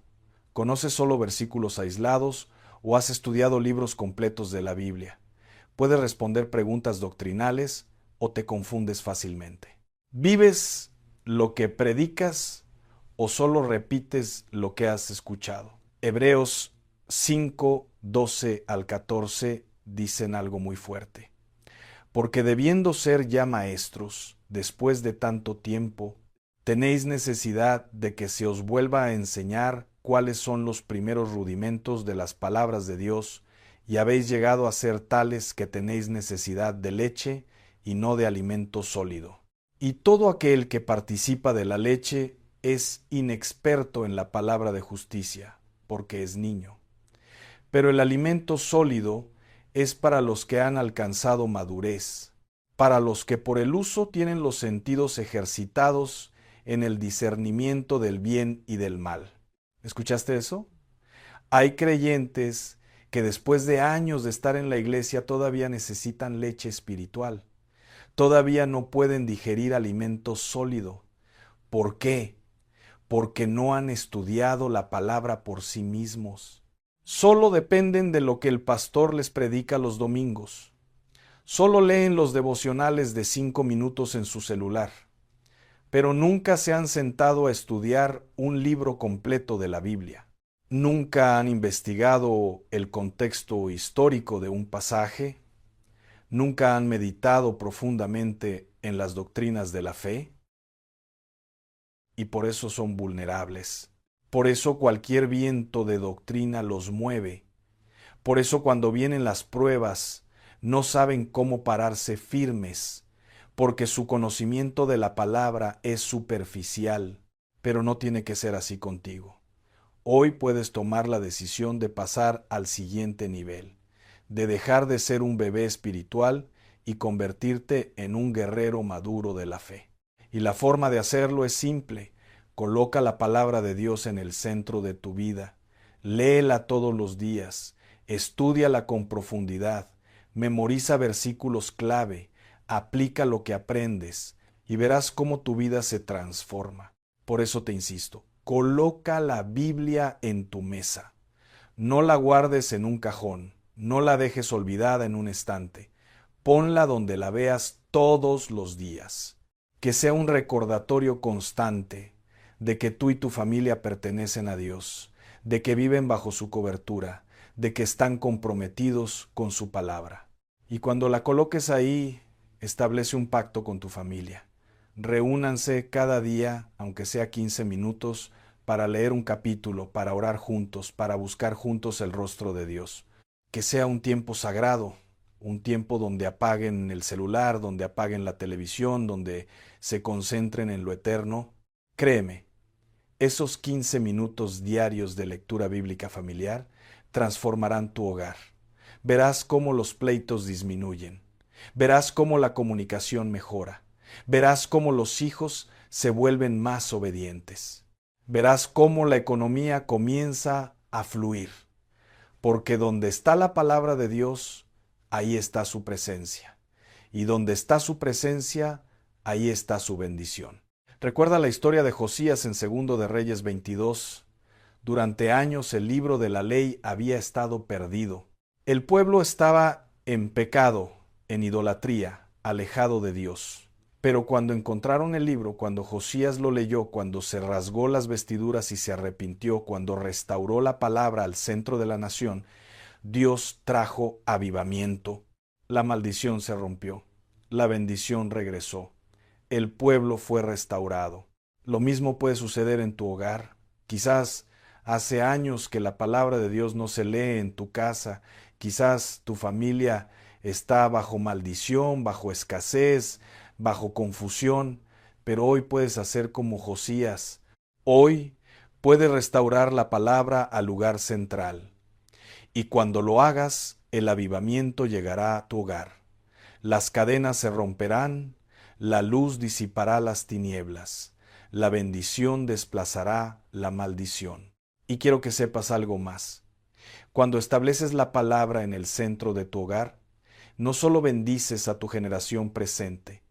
¿Conoces solo versículos aislados o has estudiado libros completos de la Biblia? ¿Puedes responder preguntas doctrinales o te confundes fácilmente? ¿Vives lo que predicas o solo repites lo que has escuchado? Hebreos 5, 12 al 14 dicen algo muy fuerte. Porque debiendo ser ya maestros, después de tanto tiempo, tenéis necesidad de que se os vuelva a enseñar cuáles son los primeros rudimentos de las palabras de Dios, y habéis llegado a ser tales que tenéis necesidad de leche y no de alimento sólido. Y todo aquel que participa de la leche es inexperto en la palabra de justicia, porque es niño. Pero el alimento sólido es para los que han alcanzado madurez, para los que por el uso tienen los sentidos ejercitados en el discernimiento del bien y del mal. ¿Escuchaste eso? Hay creyentes que después de años de estar en la iglesia todavía necesitan leche espiritual. Todavía no pueden digerir alimento sólido. ¿Por qué? Porque no han estudiado la palabra por sí mismos. Solo dependen de lo que el pastor les predica los domingos. Solo leen los devocionales de 5 minutos en su celular, pero nunca se han sentado a estudiar un libro completo de la Biblia. Nunca han investigado el contexto histórico de un pasaje. Nunca han meditado profundamente en las doctrinas de la fe. Y por eso son vulnerables. Por eso cualquier viento de doctrina los mueve. Por eso cuando vienen las pruebas, no saben cómo pararse firmes, porque su conocimiento de la palabra es superficial, pero no tiene que ser así contigo. Hoy puedes tomar la decisión de pasar al siguiente nivel, de dejar de ser un bebé espiritual y convertirte en un guerrero maduro de la fe. Y la forma de hacerlo es simple. Coloca la palabra de Dios en el centro de tu vida. Léela todos los días. Estúdiala con profundidad. Memoriza versículos clave. Aplica lo que aprendes y verás cómo tu vida se transforma. Por eso te insisto, coloca la Biblia en tu mesa. No la guardes en un cajón. No la dejes olvidada en un estante. Ponla donde la veas todos los días. Que sea un recordatorio constante de que tú y tu familia pertenecen a Dios, de que viven bajo su cobertura, de que están comprometidos con su palabra. Y cuando la coloques ahí, establece un pacto con tu familia. Reúnanse cada día, aunque sea 15 minutos, para leer un capítulo, para orar juntos, para buscar juntos el rostro de Dios. Que sea un tiempo sagrado, un tiempo donde apaguen el celular, donde apaguen la televisión, donde se concentren en lo eterno. Créeme, esos 15 minutos diarios de lectura bíblica familiar transformarán tu hogar. Verás cómo los pleitos disminuyen. Verás cómo la comunicación mejora. Verás cómo los hijos se vuelven más obedientes. Verás cómo la economía comienza a fluir. Porque donde está la palabra de Dios, ahí está su presencia. Y donde está su presencia, ahí está su bendición. Recuerda la historia de Josías en 2 de Reyes 22. Durante años el libro de la ley había estado perdido. El pueblo estaba en pecado, en idolatría, alejado de Dios. Pero cuando encontraron el libro, cuando Josías lo leyó, cuando se rasgó las vestiduras y se arrepintió, cuando restauró la palabra al centro de la nación, Dios trajo avivamiento. La maldición se rompió. La bendición regresó. El pueblo fue restaurado. Lo mismo puede suceder en tu hogar. Quizás hace años que la palabra de Dios no se lee en tu casa. Quizás tu familia está bajo maldición, bajo escasez, bajo confusión, pero hoy puedes hacer como Josías. Hoy puedes restaurar la palabra al lugar central. Y cuando lo hagas, el avivamiento llegará a tu hogar. Las cadenas se romperán, la luz disipará las tinieblas, la bendición desplazará la maldición. Y quiero que sepas algo más. Cuando estableces la palabra en el centro de tu hogar, No solo bendices a tu generación presente,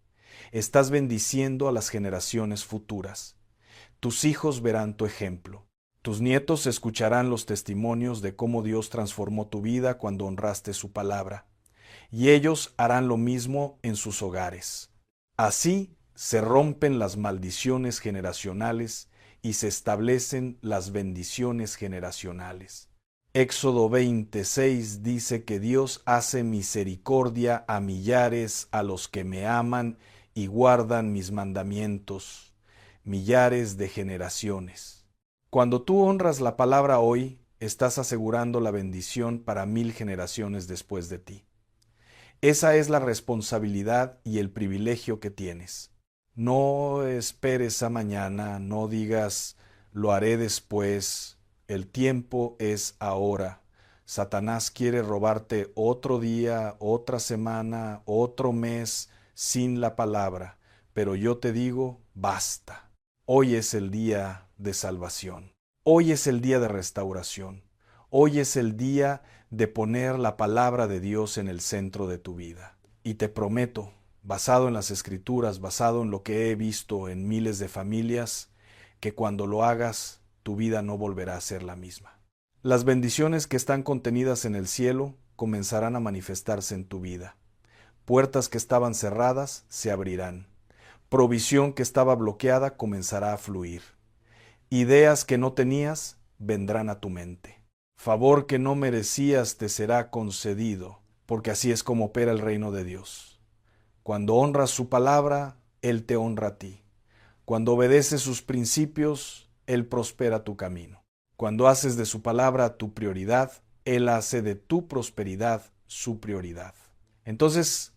estás bendiciendo a las generaciones futuras. Tus hijos verán tu ejemplo. Tus nietos escucharán los testimonios de cómo Dios transformó tu vida cuando honraste su palabra, y ellos harán lo mismo en sus hogares. Así se rompen las maldiciones generacionales y se establecen las bendiciones generacionales. Éxodo 26 dice que Dios hace misericordia a millares a los que me aman y guardan mis mandamientos, millares de generaciones. Cuando tú honras la palabra hoy, estás asegurando la bendición para 1000 generaciones después de ti. Esa es la responsabilidad y el privilegio que tienes. No esperes a mañana, no digas, lo haré después, el tiempo es ahora. Satanás quiere robarte otro día, otra semana, otro mes sin la palabra, pero yo te digo, basta. Hoy es el día de salvación. Hoy es el día de restauración. Hoy es el día de poner la palabra de Dios en el centro de tu vida. Y te prometo, basado en las Escrituras, basado en lo que he visto en miles de familias, que cuando lo hagas, tu vida no volverá a ser la misma. Las bendiciones que están contenidas en el cielo comenzarán a manifestarse en tu vida. Puertas que estaban cerradas se abrirán. Provisión que estaba bloqueada comenzará a fluir. Ideas que no tenías vendrán a tu mente. Favor que no merecías te será concedido, porque así es como opera el reino de Dios. Cuando honras su palabra, Él te honra a ti. Cuando obedeces sus principios, Él prospera tu camino. Cuando haces de su palabra tu prioridad, Él hace de tu prosperidad su prioridad. Entonces,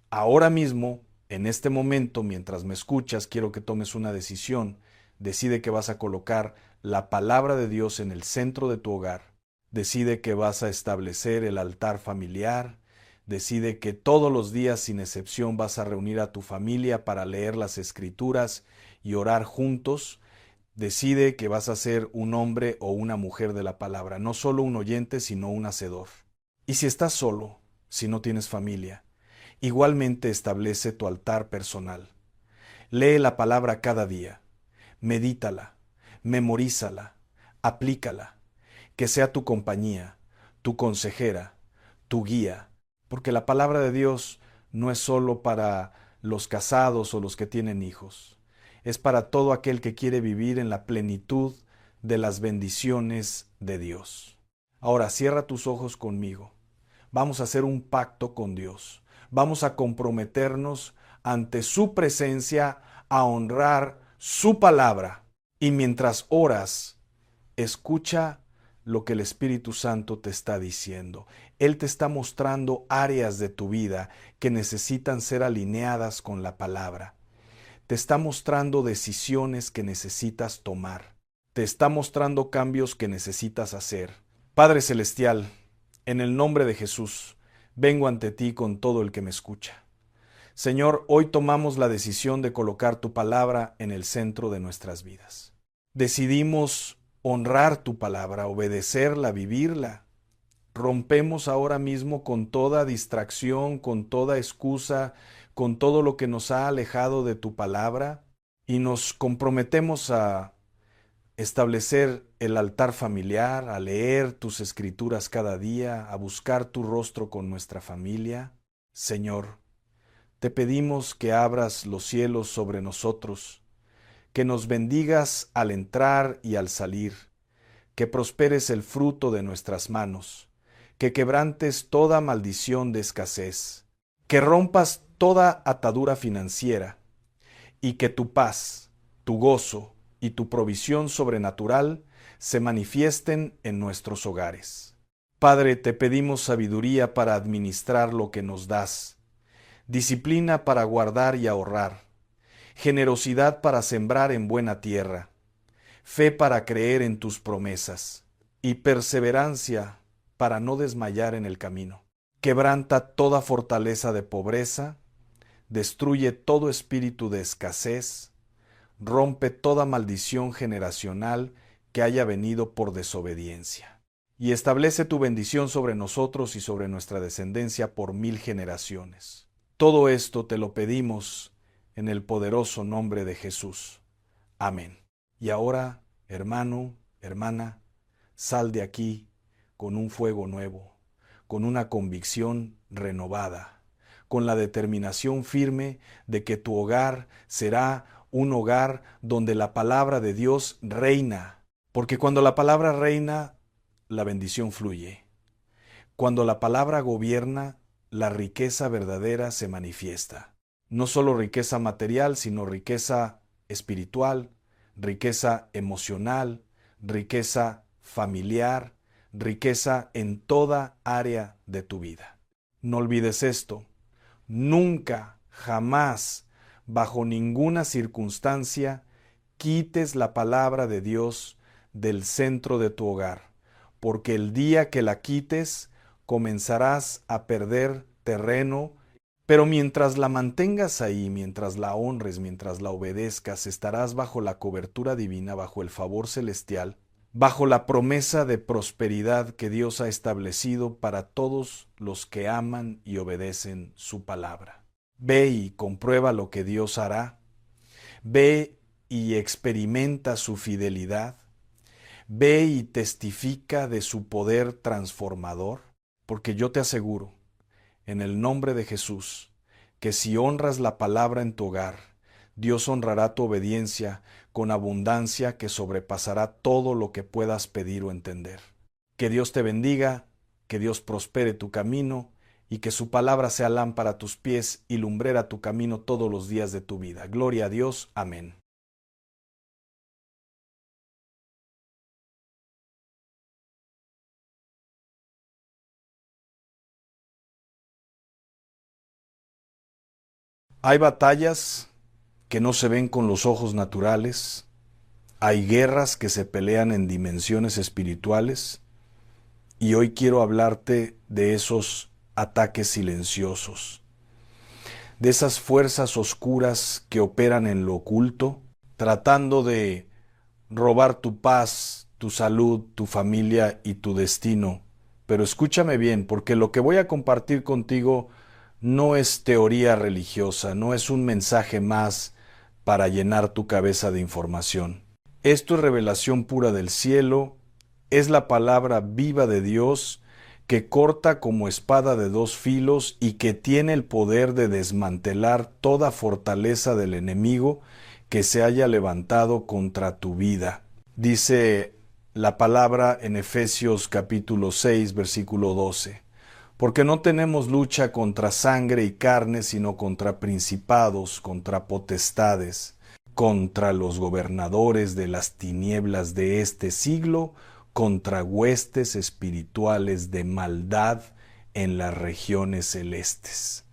ahora mismo, en este momento, mientras me escuchas, quiero que tomes una decisión. Decide que vas a colocar la palabra de Dios en el centro de tu hogar. Decide que vas a establecer el altar familiar. Decide que todos los días, sin excepción, vas a reunir a tu familia para leer las Escrituras y orar juntos. Decide que vas a ser un hombre o una mujer de la palabra, no solo un oyente, sino un hacedor. Y si estás solo, si no tienes familia, igualmente establece tu altar personal. Lee la palabra cada día, medítala, memorízala, aplícala, que sea tu compañía, tu consejera, tu guía, porque la palabra de Dios no es solo para los casados o los que tienen hijos, es para todo aquel que quiere vivir en la plenitud de las bendiciones de Dios. Ahora cierra tus ojos conmigo. Vamos a hacer un pacto con Dios. Vamos a comprometernos ante su presencia a honrar su palabra. Y mientras oras, escucha lo que el Espíritu Santo te está diciendo. Él te está mostrando áreas de tu vida que necesitan ser alineadas con la palabra. Te está mostrando decisiones que necesitas tomar. Te está mostrando cambios que necesitas hacer. Padre Celestial, en el nombre de Jesús, vengo ante ti con todo el que me escucha. Señor, hoy tomamos la decisión de colocar tu palabra en el centro de nuestras vidas. Decidimos honrar tu palabra, obedecerla, vivirla. Rompemos ahora mismo con toda distracción, con toda excusa, con todo lo que nos ha alejado de tu palabra y nos comprometemos a establecer el altar familiar, a leer tus escrituras cada día, a buscar tu rostro con nuestra familia. Señor, te pedimos que abras los cielos sobre nosotros, que nos bendigas al entrar y al salir, que prosperes el fruto de nuestras manos, que quebrantes toda maldición de escasez, que rompas toda atadura financiera y que tu paz, tu gozo y tu provisión sobrenatural se manifiesten en nuestros hogares. Padre, te pedimos sabiduría para administrar lo que nos das, disciplina para guardar y ahorrar, generosidad para sembrar en buena tierra, fe para creer en tus promesas y perseverancia para no desmayar en el camino. Quebranta toda fortaleza de pobreza, destruye todo espíritu de escasez, rompe toda maldición generacional que haya venido por desobediencia. y establece tu bendición sobre nosotros y sobre nuestra descendencia por 1000 generaciones. Todo esto te lo pedimos en el poderoso nombre de Jesús. Amén. Y ahora, hermano, hermana, sal de aquí con un fuego nuevo, con una convicción renovada, con la determinación firme de que tu hogar será un hogar donde la palabra de Dios reina, porque cuando la palabra reina, la bendición fluye. Cuando la palabra gobierna, la riqueza verdadera se manifiesta. No solo riqueza material, sino riqueza espiritual, riqueza emocional, riqueza familiar, riqueza en toda área de tu vida. No olvides esto. Nunca, jamás, bajo ninguna circunstancia, quites la palabra de Dios del centro de tu hogar, porque el día que la quites, comenzarás a perder terreno, pero mientras la mantengas ahí, mientras la honres, mientras la obedezcas, estarás bajo la cobertura divina, bajo el favor celestial, bajo la promesa de prosperidad que Dios ha establecido para todos los que aman y obedecen su palabra. Ve y comprueba lo que Dios hará. Ve y experimenta su fidelidad. Ve y testifica de su poder transformador, porque yo te aseguro, en el nombre de Jesús, que si honras la palabra en tu hogar, Dios honrará tu obediencia con abundancia que sobrepasará todo lo que puedas pedir o entender. Que Dios te bendiga, que Dios prospere tu camino y que su palabra sea lámpara a tus pies y lumbrera tu camino todos los días de tu vida. Gloria a Dios. Amén. Hay batallas que no se ven con los ojos naturales, hay guerras que se pelean en dimensiones espirituales, y hoy quiero hablarte de esos ataques silenciosos, de esas fuerzas oscuras que operan en lo oculto, tratando de robar tu paz, tu salud, tu familia y tu destino. Pero escúchame bien, porque lo que voy a compartir contigo no es teoría religiosa, no es un mensaje más para llenar tu cabeza de información. Esto es revelación pura del cielo, es la palabra viva de Dios que corta como espada de dos filos y que tiene el poder de desmantelar toda fortaleza del enemigo que se haya levantado contra tu vida. Dice la palabra en Efesios capítulo 6, versículo 12. Porque no tenemos lucha contra sangre y carne, sino contra principados, contra potestades, contra los gobernadores de las tinieblas de este siglo, contra huestes espirituales de maldad en las regiones celestes.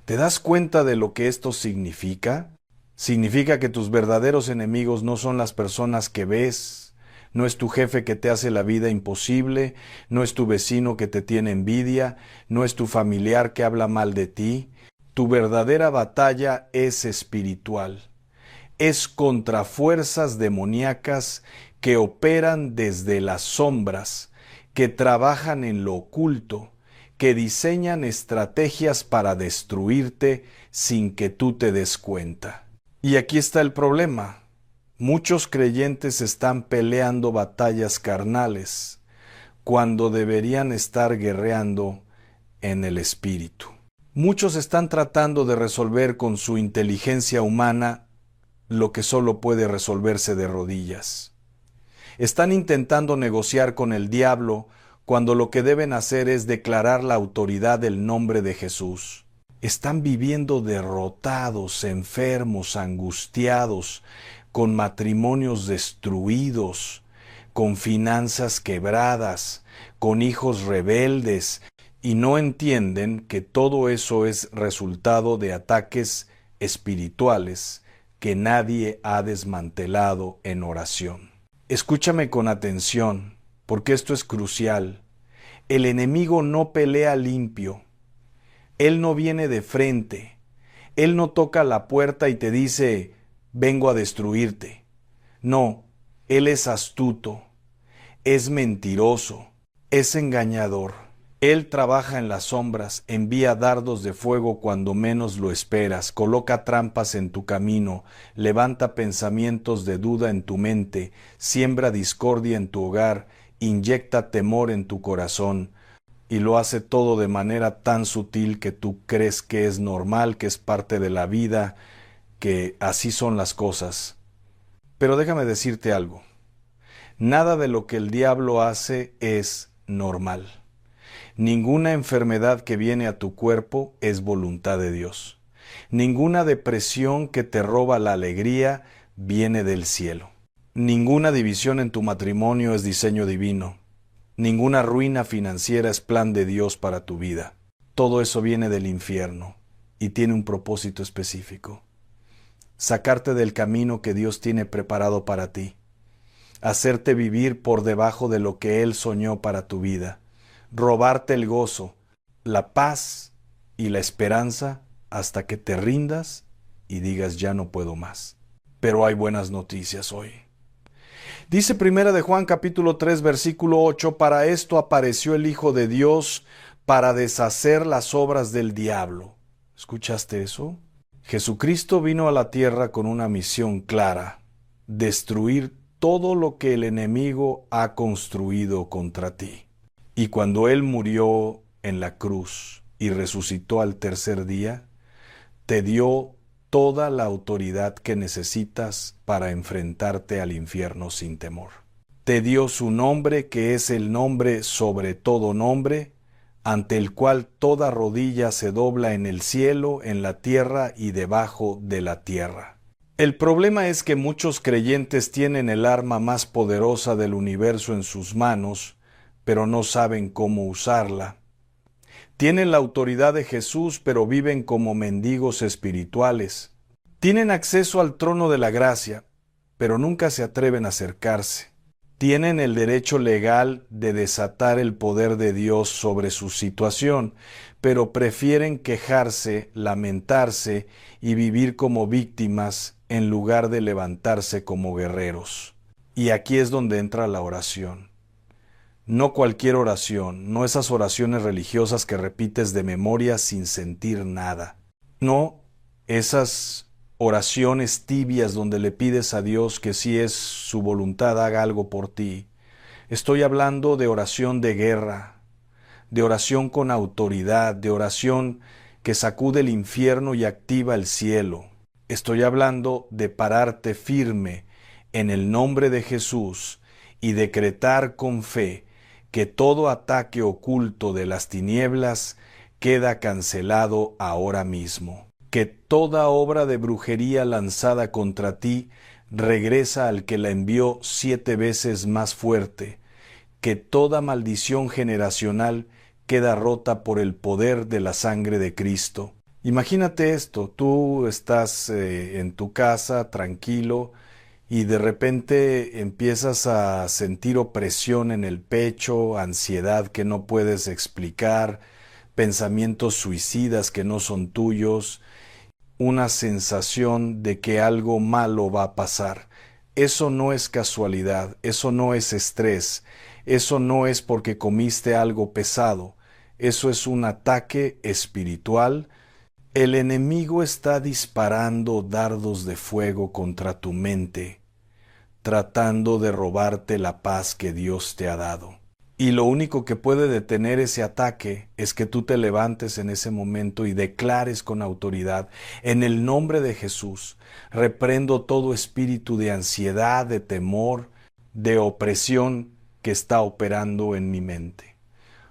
¿Te das cuenta de lo que esto significa? Significa que tus verdaderos enemigos no son las personas que ves, no es tu jefe que te hace la vida imposible, no es tu vecino que te tiene envidia, no es tu familiar que habla mal de ti. Tu verdadera batalla es espiritual. Es contra fuerzas demoníacas que operan desde las sombras, que trabajan en lo oculto, que diseñan estrategias para destruirte sin que tú te des cuenta. Y aquí está el problema. Muchos creyentes están peleando batallas carnales cuando deberían estar guerreando en el espíritu. Muchos están tratando de resolver con su inteligencia humana lo que solo puede resolverse de rodillas. Están intentando negociar con el diablo cuando lo que deben hacer es declarar la autoridad del nombre de Jesús. Están viviendo derrotados, enfermos, angustiados, con matrimonios destruidos, con finanzas quebradas, con hijos rebeldes, y no entienden que todo eso es resultado de ataques espirituales que nadie ha desmantelado en oración. Escúchame con atención, porque esto es crucial. El enemigo no pelea limpio. Él no viene de frente. Él no toca la puerta y te dice, vengo a destruirte. No, él es astuto, es mentiroso, Es engañador. Él trabaja en las sombras, envía dardos de fuego cuando menos lo esperas, coloca trampas en tu camino, levanta pensamientos de duda en tu mente, siembra discordia en tu hogar, inyecta temor en tu corazón, y lo hace todo de manera tan sutil que tú crees que es normal, que es parte de la vida, que así son las cosas. Pero déjame decirte algo, nada de lo que el diablo hace es normal. Ninguna enfermedad que viene a tu cuerpo es voluntad de Dios. Ninguna depresión que te roba la alegría viene del cielo. Ninguna división en tu matrimonio es diseño divino. Ninguna ruina financiera es plan de Dios para tu vida. Todo eso viene del infierno y tiene un propósito específico. Sacarte del camino que Dios tiene preparado para ti. Hacerte vivir por debajo de lo que Él soñó para tu vida. Robarte el gozo, la paz y la esperanza hasta que te rindas y digas ya no puedo más. Pero hay buenas noticias hoy. Dice 1 de Juan capítulo 3 versículo 8, para esto apareció el Hijo de Dios para deshacer las obras del diablo. ¿Escuchaste eso? Jesucristo vino a la tierra con una misión clara, destruir todo lo que el enemigo ha construido contra ti. Y cuando Él murió en la cruz y resucitó al tercer día, te dio toda la autoridad que necesitas para enfrentarte al infierno sin temor. Te dio su nombre, que es el nombre sobre todo nombre, ante el cual toda rodilla se dobla en el cielo, en la tierra y debajo de la tierra. El problema es que muchos creyentes tienen el arma más poderosa del universo en sus manos, pero no saben cómo usarla. Tienen la autoridad de Jesús, pero viven como mendigos espirituales. Tienen acceso al trono de la gracia, pero nunca se atreven a acercarse. Tienen el derecho legal de desatar el poder de Dios sobre su situación, pero prefieren quejarse, lamentarse y vivir como víctimas en lugar de levantarse como guerreros. Y aquí es donde entra la oración. No cualquier oración, no esas oraciones religiosas que repites de memoria sin sentir nada. No esas oraciones tibias donde le pides a Dios que si es su voluntad haga algo por ti. Estoy hablando de oración de guerra, de oración con autoridad, de oración que sacude el infierno y activa el cielo. Estoy hablando de pararte firme en el nombre de Jesús y decretar con fe que todo ataque oculto de las tinieblas queda cancelado ahora mismo, que toda obra de brujería lanzada contra ti regresa al que la envió 7 veces más fuerte, que toda maldición generacional queda rota por el poder de la sangre de Cristo. Imagínate esto, tú estás en tu casa tranquilo, y de repente empiezas a sentir opresión en el pecho, ansiedad que no puedes explicar, pensamientos suicidas que no son tuyos, una sensación de que algo malo va a pasar. Eso no es casualidad, eso no es estrés, eso no es porque comiste algo pesado, eso es un ataque espiritual. El enemigo está disparando dardos de fuego contra tu mente, tratando de robarte la paz que Dios te ha dado. Y lo único que puede detener ese ataque es que tú te levantes en ese momento y declares con autoridad, en el nombre de Jesús, reprendo todo espíritu de ansiedad, de temor, de opresión que está operando en mi mente.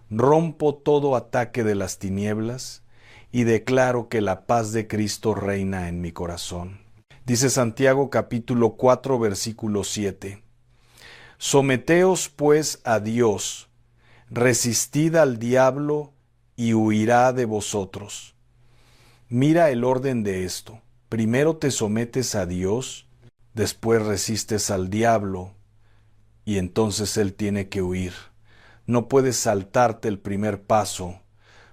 Rompo todo ataque de las tinieblas y declaro que la paz de Cristo reina en mi corazón. Dice Santiago capítulo 4 versículo 7. Someteos pues a Dios, resistid al diablo y huirá de vosotros. Mira el orden de esto. Primero te sometes a Dios, después resistes al diablo y entonces él tiene que huir. No puedes saltarte el primer paso.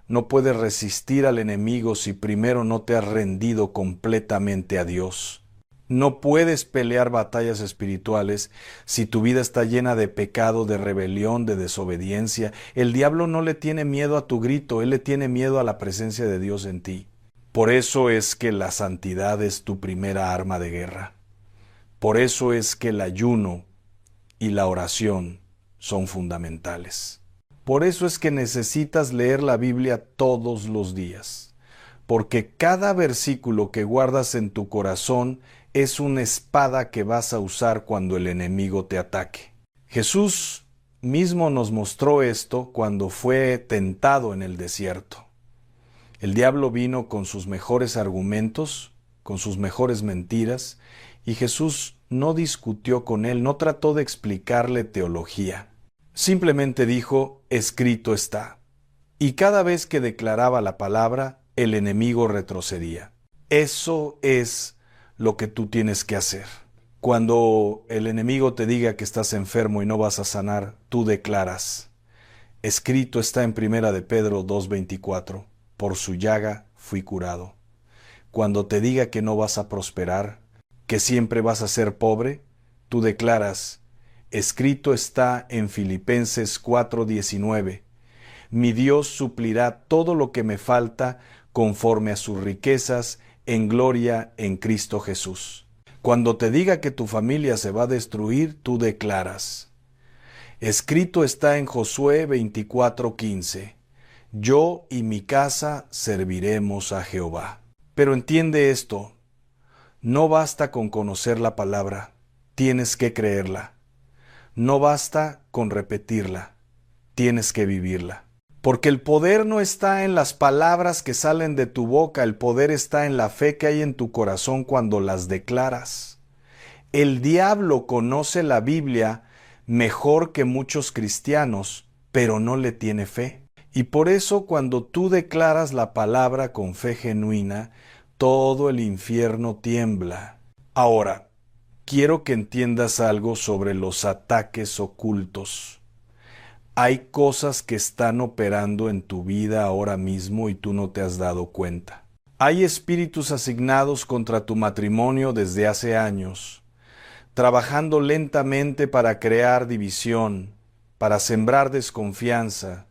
No puedes resistir al enemigo si primero no te has rendido completamente a Dios. No puedes pelear batallas espirituales si tu vida está llena de pecado, de rebelión, de desobediencia. El diablo no le tiene miedo a tu grito, él le tiene miedo a la presencia de Dios en ti. Por eso es que la santidad es tu primera arma de guerra. Por eso es que el ayuno y la oración son fundamentales. Por eso es que necesitas leer la Biblia todos los días, porque cada versículo que guardas en tu corazón es una espada que vas a usar cuando el enemigo te ataque. Jesús mismo nos mostró esto cuando fue tentado en el desierto. El diablo vino con sus mejores argumentos, con sus mejores mentiras, y Jesús no discutió con él, no trató de explicarle teología. Simplemente dijo, escrito está. Y cada vez que declaraba la palabra, el enemigo retrocedía. Eso es lo que tú tienes que hacer. Cuando el enemigo te diga que estás enfermo y no vas a sanar, tú declaras. Escrito está en 1 de Pedro 2:24, por su llaga fui curado. Cuando te diga que no vas a prosperar, que siempre vas a ser pobre, tú declaras, escrito está en Filipenses 4:19, mi Dios suplirá todo lo que me falta conforme a sus riquezas en gloria en Cristo Jesús. Cuando te diga que tu familia se va a destruir, tú declaras. Escrito está en Josué 24:15, yo y mi casa serviremos a Jehová. Pero entiende esto, no basta con conocer la palabra, tienes que creerla. No basta con repetirla, tienes que vivirla. Porque el poder no está en las palabras que salen de tu boca, el poder está en la fe que hay en tu corazón cuando las declaras. El diablo conoce la Biblia mejor que muchos cristianos, pero no le tiene fe. Y por eso cuando tú declaras la palabra con fe genuina, todo el infierno tiembla. Ahora, quiero que entiendas algo sobre los ataques ocultos. Hay cosas que están operando en tu vida ahora mismo y tú no te has dado cuenta. Hay espíritus asignados contra tu matrimonio desde hace años, trabajando lentamente para crear división, para sembrar desconfianza,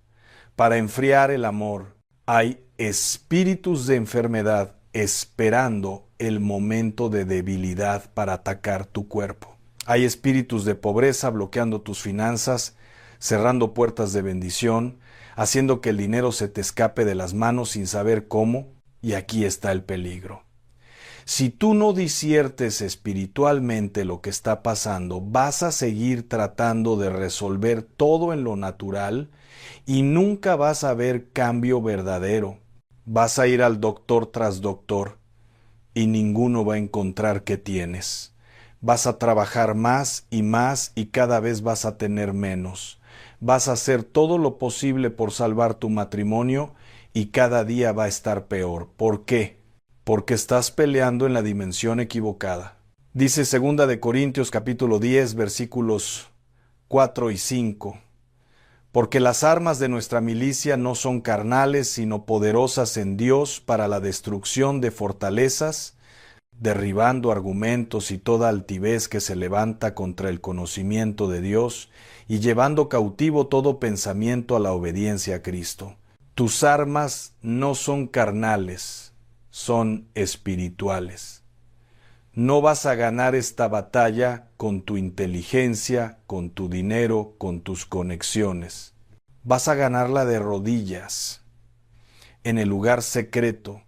para enfriar el amor. Hay espíritus de enfermedad esperando el momento de debilidad para atacar tu cuerpo. Hay espíritus de pobreza bloqueando tus finanzas, cerrando puertas de bendición, haciendo que el dinero se te escape de las manos sin saber cómo, y aquí está el peligro. Si tú no disiertes espiritualmente lo que está pasando, vas a seguir tratando de resolver todo en lo natural y nunca vas a ver cambio verdadero. Vas a ir al doctor tras doctor y ninguno va a encontrar qué tienes. Vas a trabajar más y cada vez vas a tener menos. Vas a hacer todo lo posible por salvar tu matrimonio y cada día va a estar peor. ¿Por qué? Porque estás peleando en la dimensión equivocada. Dice 2 de Corintios capítulo 10 versículos 4 y 5. Porque las armas de nuestra milicia no son carnales, sino poderosas en Dios para la destrucción de fortalezas, derribando argumentos y toda altivez que se levanta contra el conocimiento de Dios, y llevando cautivo todo pensamiento a la obediencia a Cristo. Tus armas no son carnales, son espirituales. No vas a ganar esta batalla con tu inteligencia, con tu dinero, con tus conexiones. Vas a ganarla de rodillas, en el lugar secreto,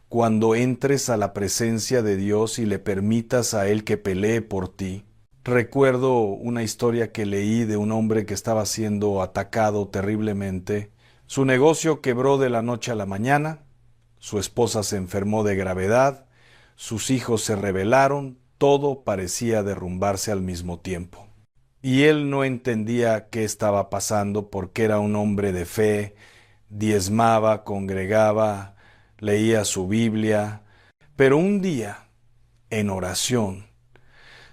cuando entres a la presencia de Dios y le permitas a Él que pelee por ti. Recuerdo una historia que leí de un hombre que estaba siendo atacado terriblemente. Su negocio quebró de la noche a la mañana, su esposa se enfermó de gravedad, sus hijos se rebelaron, todo parecía derrumbarse al mismo tiempo. Y él no entendía qué estaba pasando porque era un hombre de fe, diezmaba, congregaba, leía su Biblia. Pero un día, en oración,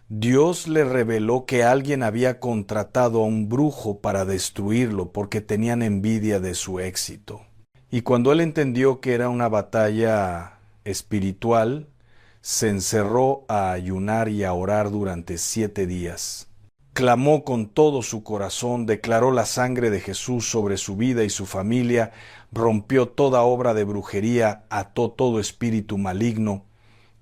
Dios le reveló que alguien había contratado a un brujo para destruirlo porque tenían envidia de su éxito. Y cuando él entendió que era una batalla espiritual, se encerró a ayunar y a orar durante 7 días. Clamó con todo su corazón, declaró la sangre de Jesús sobre su vida y su familia, rompió toda obra de brujería, ató todo espíritu maligno,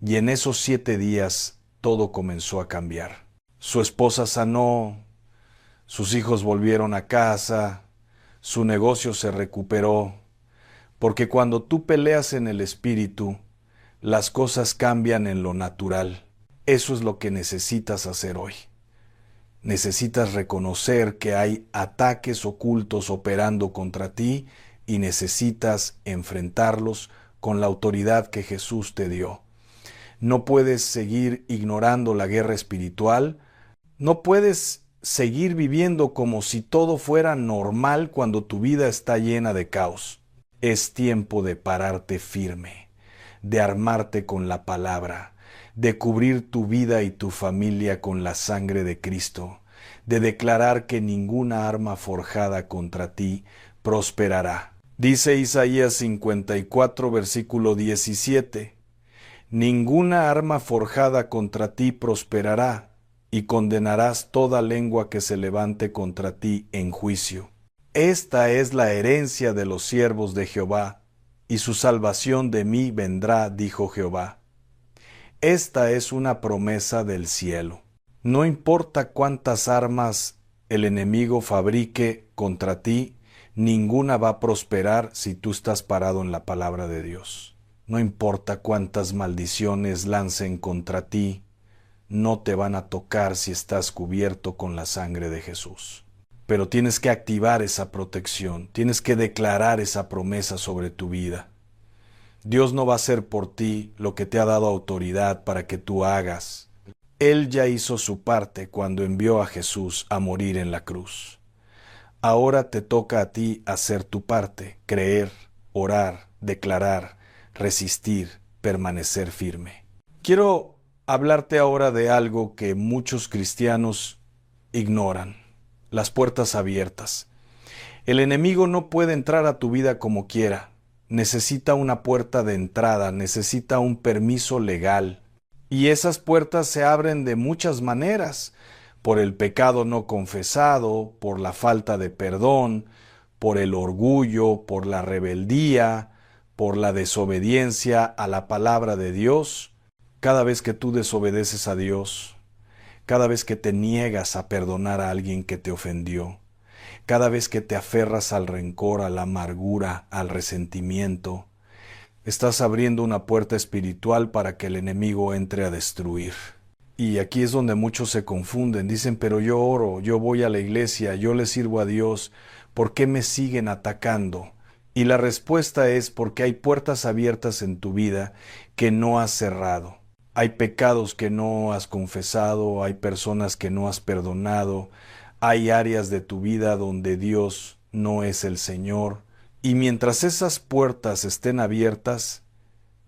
y en esos 7 días todo comenzó a cambiar. Su esposa sanó, sus hijos volvieron a casa, su negocio se recuperó, porque cuando tú peleas en el espíritu, las cosas cambian en lo natural. Eso es lo que necesitas hacer hoy. Necesitas reconocer que hay ataques ocultos operando contra ti y necesitas enfrentarlos con la autoridad que Jesús te dio. No puedes seguir ignorando la guerra espiritual, no puedes seguir viviendo como si todo fuera normal cuando tu vida está llena de caos. Es tiempo de pararte firme, de armarte con la palabra, de cubrir tu vida y tu familia con la sangre de Cristo, de declarar que ninguna arma forjada contra ti prosperará. Dice Isaías 54, versículo 17, ninguna arma forjada contra ti prosperará, y condenarás toda lengua que se levante contra ti en juicio. Esta es la herencia de los siervos de Jehová, y su salvación de mí vendrá, dijo Jehová. Esta es una promesa del cielo. No importa cuántas armas el enemigo fabrique contra ti, ninguna va a prosperar si tú estás parado en la palabra de Dios. No importa cuántas maldiciones lancen contra ti, no te van a tocar si estás cubierto con la sangre de Jesús. Pero tienes que activar esa protección, tienes que declarar esa promesa sobre tu vida. Dios no va a hacer por ti lo que te ha dado autoridad para que tú hagas. Él ya hizo su parte cuando envió a Jesús a morir en la cruz. Ahora te toca a ti hacer tu parte, creer, orar, declarar, resistir, permanecer firme. Quiero hablarte ahora de algo que muchos cristianos ignoran: las puertas abiertas. El enemigo no puede entrar a tu vida como quiera. Necesita una puerta de entrada, necesita un permiso legal. Y esas puertas se abren de muchas maneras: por el pecado no confesado, por la falta de perdón, por el orgullo, por la rebeldía, por la desobediencia a la palabra de Dios. Cada vez que tú desobedeces a Dios, cada vez que te niegas a perdonar a alguien que te ofendió, cada vez que te aferras al rencor, a la amargura, al resentimiento, estás abriendo una puerta espiritual para que el enemigo entre a destruir. Y aquí es donde muchos se confunden. Dicen, pero yo oro, yo voy a la iglesia, yo le sirvo a Dios, ¿por qué me siguen atacando? Y la respuesta es porque hay puertas abiertas en tu vida que no has cerrado. Hay pecados que no has confesado, hay personas que no has perdonado, hay áreas de tu vida donde Dios no es el Señor. Y mientras esas puertas estén abiertas,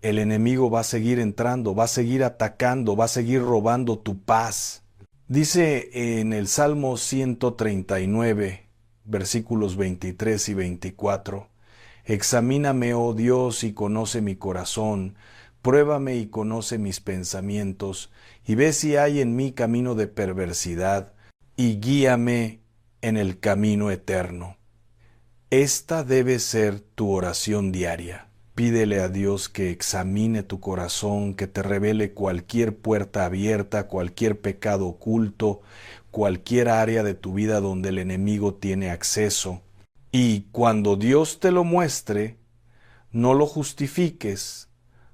el enemigo va a seguir entrando, va a seguir atacando, va a seguir robando tu paz. Dice en el Salmo 139, versículos 23 y 24, examíname, oh Dios, y conoce mi corazón, pruébame y conoce mis pensamientos, y ve si hay en mí camino de perversidad, y guíame en el camino eterno. Esta debe ser tu oración diaria. Pídele a Dios que examine tu corazón, que te revele cualquier puerta abierta, cualquier pecado oculto, cualquier área de tu vida donde el enemigo tiene acceso. Y cuando Dios te lo muestre, no lo justifiques,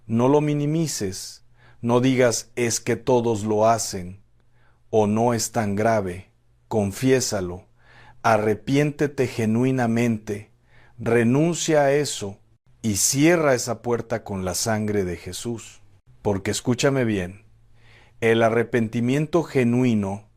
no lo minimices, no digas es que todos lo hacen o no es tan grave. Confiésalo, arrepiéntete genuinamente, renuncia a eso y cierra esa puerta con la sangre de Jesús. Porque escúchame bien, el arrepentimiento genuino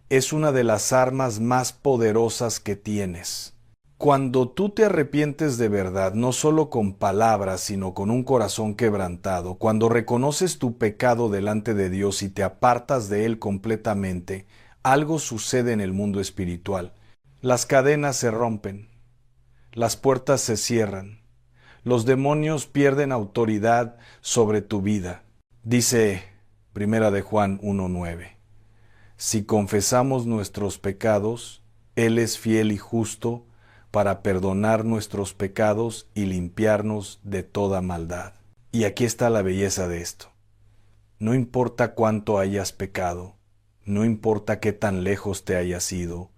es una de las armas más poderosas que tienes. Cuando tú te arrepientes de verdad, no solo con palabras, sino con un corazón quebrantado, cuando reconoces tu pecado delante de Dios y te apartas de Él completamente, algo sucede en el mundo espiritual. Las cadenas se rompen, las puertas se cierran, los demonios pierden autoridad sobre tu vida. Dice Primera de Juan 1:9, si confesamos nuestros pecados, Él es fiel y justo para perdonar nuestros pecados y limpiarnos de toda maldad. Y aquí está la belleza de esto. No importa cuánto hayas pecado, no importa qué tan lejos te hayas ido,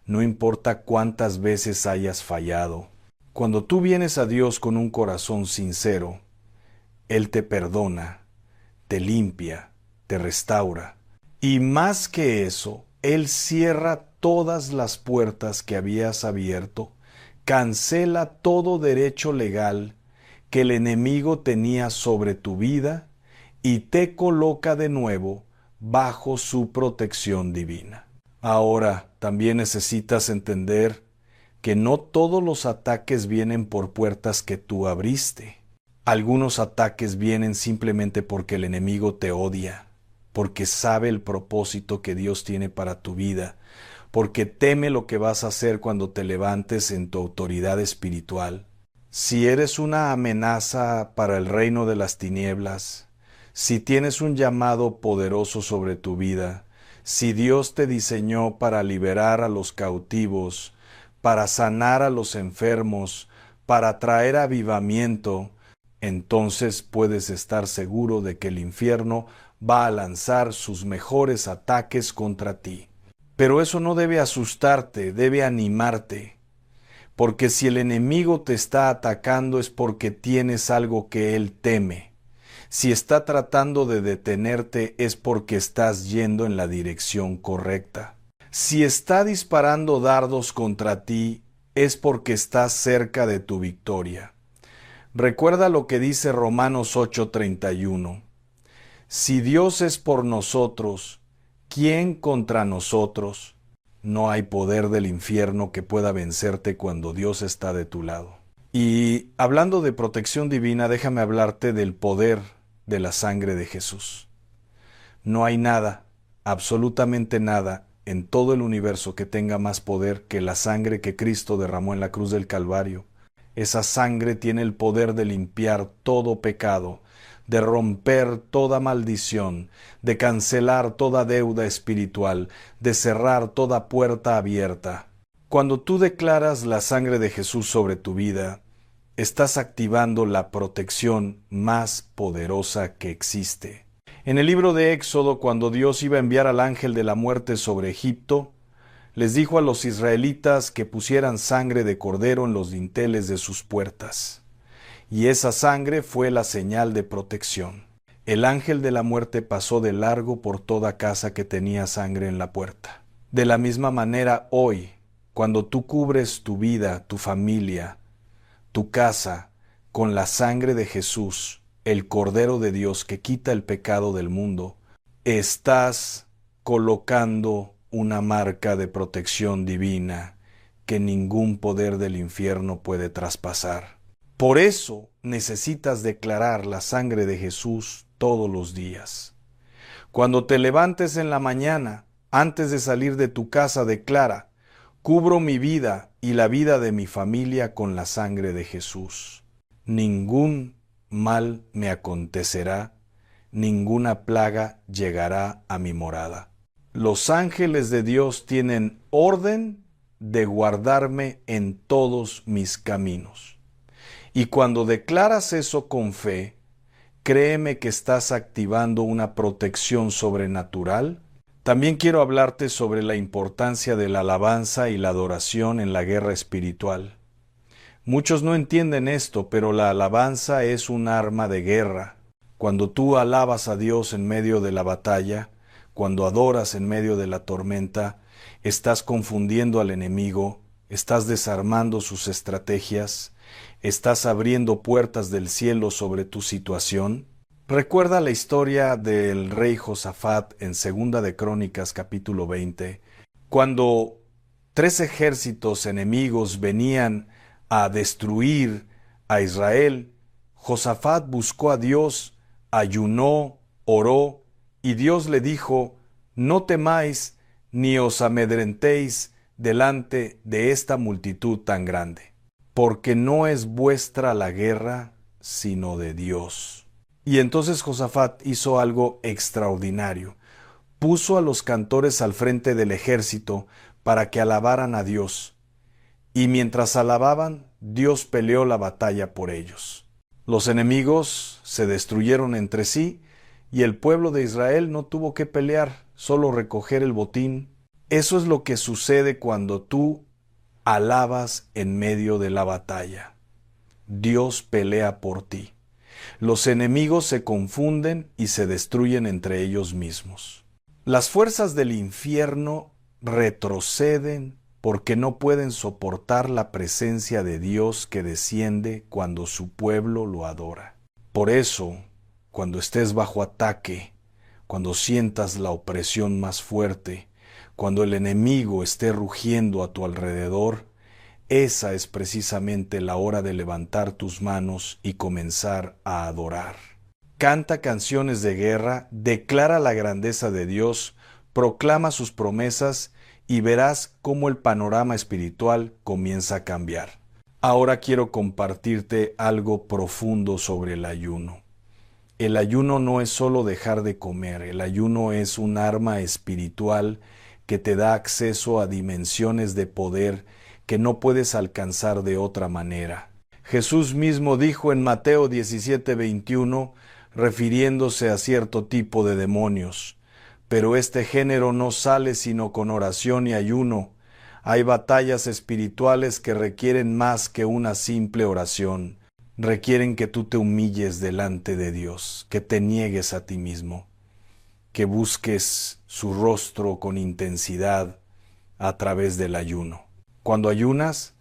no importa cuántas veces hayas fallado. Cuando tú vienes a Dios con un corazón sincero, Él te perdona, te limpia, te restaura. Y más que eso, Él cierra todas las puertas que habías abierto, cancela todo derecho legal que el enemigo tenía sobre tu vida y te coloca de nuevo bajo su protección divina. Ahora, también necesitas entender que no todos los ataques vienen por puertas que tú abriste. Algunos ataques vienen simplemente porque el enemigo te odia, porque sabe el propósito que Dios tiene para tu vida, porque teme lo que vas a hacer cuando te levantes en tu autoridad espiritual. Si eres una amenaza para el reino de las tinieblas, si tienes un llamado poderoso sobre tu vida, si Dios te diseñó para liberar a los cautivos, para sanar a los enfermos, para traer avivamiento, entonces puedes estar seguro de que el infierno va a lanzar sus mejores ataques contra ti. Pero eso no debe asustarte, debe animarte, porque si el enemigo te está atacando es porque tienes algo que él teme. Si está tratando de detenerte es porque estás yendo en la dirección correcta. Si está disparando dardos contra ti es porque estás cerca de tu victoria. Recuerda lo que dice Romanos 8:31. Si Dios es por nosotros, ¿quién contra nosotros? No hay poder del infierno que pueda vencerte cuando Dios está de tu lado. Y hablando de protección divina, déjame hablarte del poder de la sangre de Jesús. No hay nada, absolutamente nada, en todo el universo que tenga más poder que la sangre que Cristo derramó en la cruz del Calvario. Esa sangre tiene el poder de limpiar todo pecado, de romper toda maldición, de cancelar toda deuda espiritual, de cerrar toda puerta abierta. Cuando tú declaras la sangre de Jesús sobre tu vida, estás activando la protección más poderosa que existe. En el libro de Éxodo, cuando Dios iba a enviar al ángel de la muerte sobre Egipto, les dijo a los israelitas que pusieran sangre de cordero en los dinteles de sus puertas. Y esa sangre fue la señal de protección. El ángel de la muerte pasó de largo por toda casa que tenía sangre en la puerta. De la misma manera hoy, cuando tú cubres tu vida, tu familia, tu casa, con la sangre de Jesús, el Cordero de Dios que quita el pecado del mundo, estás colocando una marca de protección divina que ningún poder del infierno puede traspasar. Por eso necesitas declarar la sangre de Jesús todos los días. Cuando te levantes en la mañana, antes de salir de tu casa, declara: cubro mi vida y la vida de mi familia con la sangre de Jesús. Ningún mal me acontecerá, ninguna plaga llegará a mi morada. Los ángeles de Dios tienen orden de guardarme en todos mis caminos. Y cuando declaras eso con fe, créeme que estás activando una protección sobrenatural. También quiero hablarte sobre la importancia de la alabanza y la adoración en la guerra espiritual. Muchos no entienden esto, pero la alabanza es un arma de guerra. Cuando tú alabas a Dios en medio de la batalla, cuando adoras en medio de la tormenta, estás confundiendo al enemigo, estás desarmando sus estrategias, estás abriendo puertas del cielo sobre tu situación. Recuerda la historia del rey Josafat en Segunda de Crónicas capítulo 20, cuando 3 ejércitos enemigos venían a destruir a Israel. Josafat buscó a Dios, ayunó, oró, y Dios le dijo: no temáis ni os amedrentéis delante de esta multitud tan grande, porque no es vuestra la guerra, sino de Dios. Y entonces Josafat hizo algo extraordinario. Puso a los cantores al frente del ejército para que alabaran a Dios. Y mientras alababan, Dios peleó la batalla por ellos. Los enemigos se destruyeron entre sí y el pueblo de Israel no tuvo que pelear, solo recoger el botín. Eso es lo que sucede cuando tú alabas en medio de la batalla. Dios pelea por ti. Los enemigos se confunden y se destruyen entre ellos mismos. Las fuerzas del infierno retroceden porque no pueden soportar la presencia de Dios que desciende cuando su pueblo lo adora. Por eso, cuando estés bajo ataque, cuando sientas la opresión más fuerte, cuando el enemigo esté rugiendo a tu alrededor, esa es precisamente la hora de levantar tus manos y comenzar a adorar. Canta canciones de guerra, declara la grandeza de Dios, proclama sus promesas y verás cómo el panorama espiritual comienza a cambiar. Ahora quiero compartirte algo profundo sobre el ayuno. El ayuno no es solo dejar de comer, el ayuno es un arma espiritual que te da acceso a dimensiones de poder que no puedes alcanzar de otra manera. Jesús mismo dijo en Mateo 17:21, refiriéndose a cierto tipo de demonios, pero este género no sale sino con oración y ayuno. Hay batallas espirituales que requieren más que una simple oración. Requieren que tú te humilles delante de Dios, que te niegues a ti mismo, que busques su rostro con intensidad a través del ayuno. Cuando ayunas,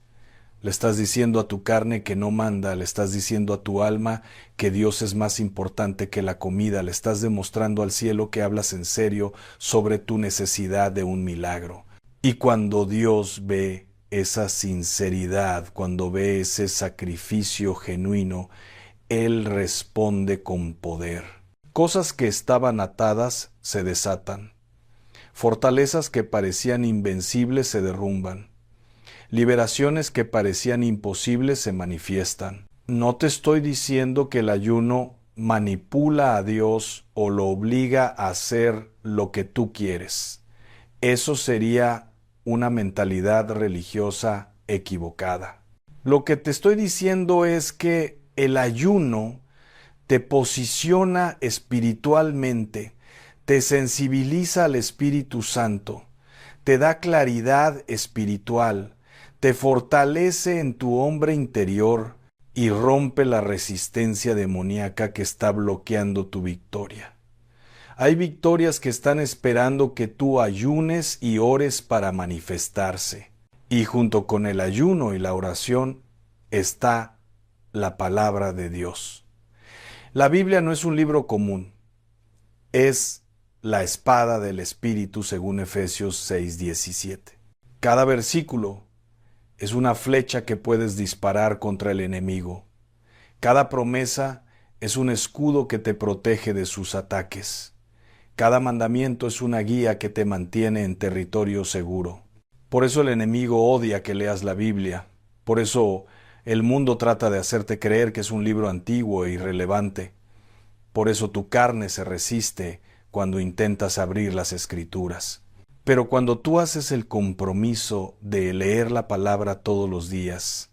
le estás diciendo a tu carne que no manda, le estás diciendo a tu alma que Dios es más importante que la comida, le estás demostrando al cielo que hablas en serio sobre tu necesidad de un milagro. Y cuando Dios ve esa sinceridad, cuando ve ese sacrificio genuino, Él responde con poder. Cosas que estaban atadas se desatan. Fortalezas que parecían invencibles se derrumban. Liberaciones que parecían imposibles se manifiestan. No te estoy diciendo que el ayuno manipula a Dios o lo obliga a hacer lo que tú quieres. Eso sería una mentalidad religiosa equivocada. Lo que te estoy diciendo es que el ayuno te posiciona espiritualmente, te sensibiliza al Espíritu Santo, te da claridad espiritual, te fortalece en tu hombre interior y rompe la resistencia demoníaca que está bloqueando tu victoria. Hay victorias que están esperando que tú ayunes y ores para manifestarse. Y junto con el ayuno y la oración está la palabra de Dios. La Biblia no es un libro común, es la espada del Espíritu según Efesios 6:17. Cada versículo es una flecha que puedes disparar contra el enemigo. Cada promesa es un escudo que te protege de sus ataques. Cada mandamiento es una guía que te mantiene en territorio seguro. Por eso el enemigo odia que leas la Biblia. Por eso el mundo trata de hacerte creer que es un libro antiguo e irrelevante. Por eso tu carne se resiste cuando intentas abrir las Escrituras. Pero cuando tú haces el compromiso de leer la palabra todos los días,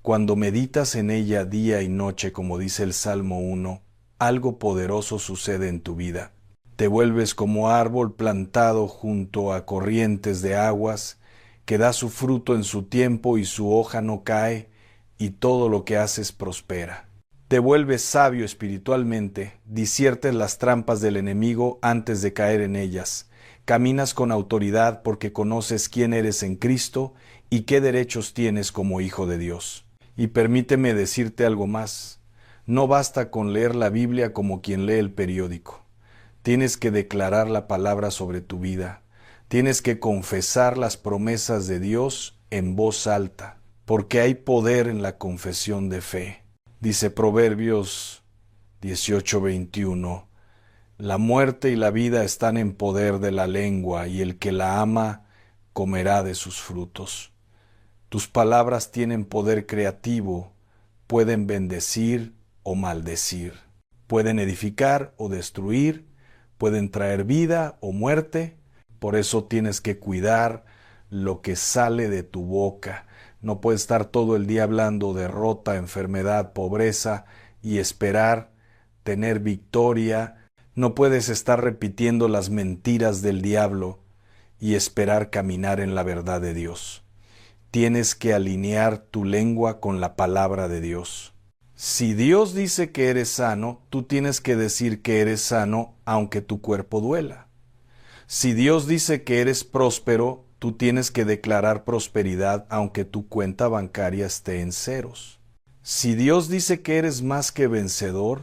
cuando meditas en ella día y noche, como dice el Salmo 1, algo poderoso sucede en tu vida. Te vuelves como árbol plantado junto a corrientes de aguas, que da su fruto en su tiempo y su hoja no cae, y todo lo que haces prospera. Te vuelves sabio espiritualmente, disiertes las trampas del enemigo antes de caer en ellas. Caminas con autoridad porque conoces quién eres en Cristo y qué derechos tienes como hijo de Dios. Y permíteme decirte algo más. No basta con leer la Biblia como quien lee el periódico. Tienes que declarar la palabra sobre tu vida. Tienes que confesar las promesas de Dios en voz alta, porque hay poder en la confesión de fe. Dice Proverbios 18:21, la muerte y la vida están en poder de la lengua, y el que la ama comerá de sus frutos. Tus palabras tienen poder creativo, pueden bendecir o maldecir. Pueden edificar o destruir, pueden traer vida o muerte. Por eso tienes que cuidar lo que sale de tu boca. No puedes estar todo el día hablando derrota, enfermedad, pobreza y esperar tener victoria. No puedes estar repitiendo las mentiras del diablo y esperar caminar en la verdad de Dios. Tienes que alinear tu lengua con la palabra de Dios. Si Dios dice que eres sano, tú tienes que decir que eres sano aunque tu cuerpo duela. Si Dios dice que eres próspero, tú tienes que declarar prosperidad aunque tu cuenta bancaria esté en ceros. Si Dios dice que eres más que vencedor,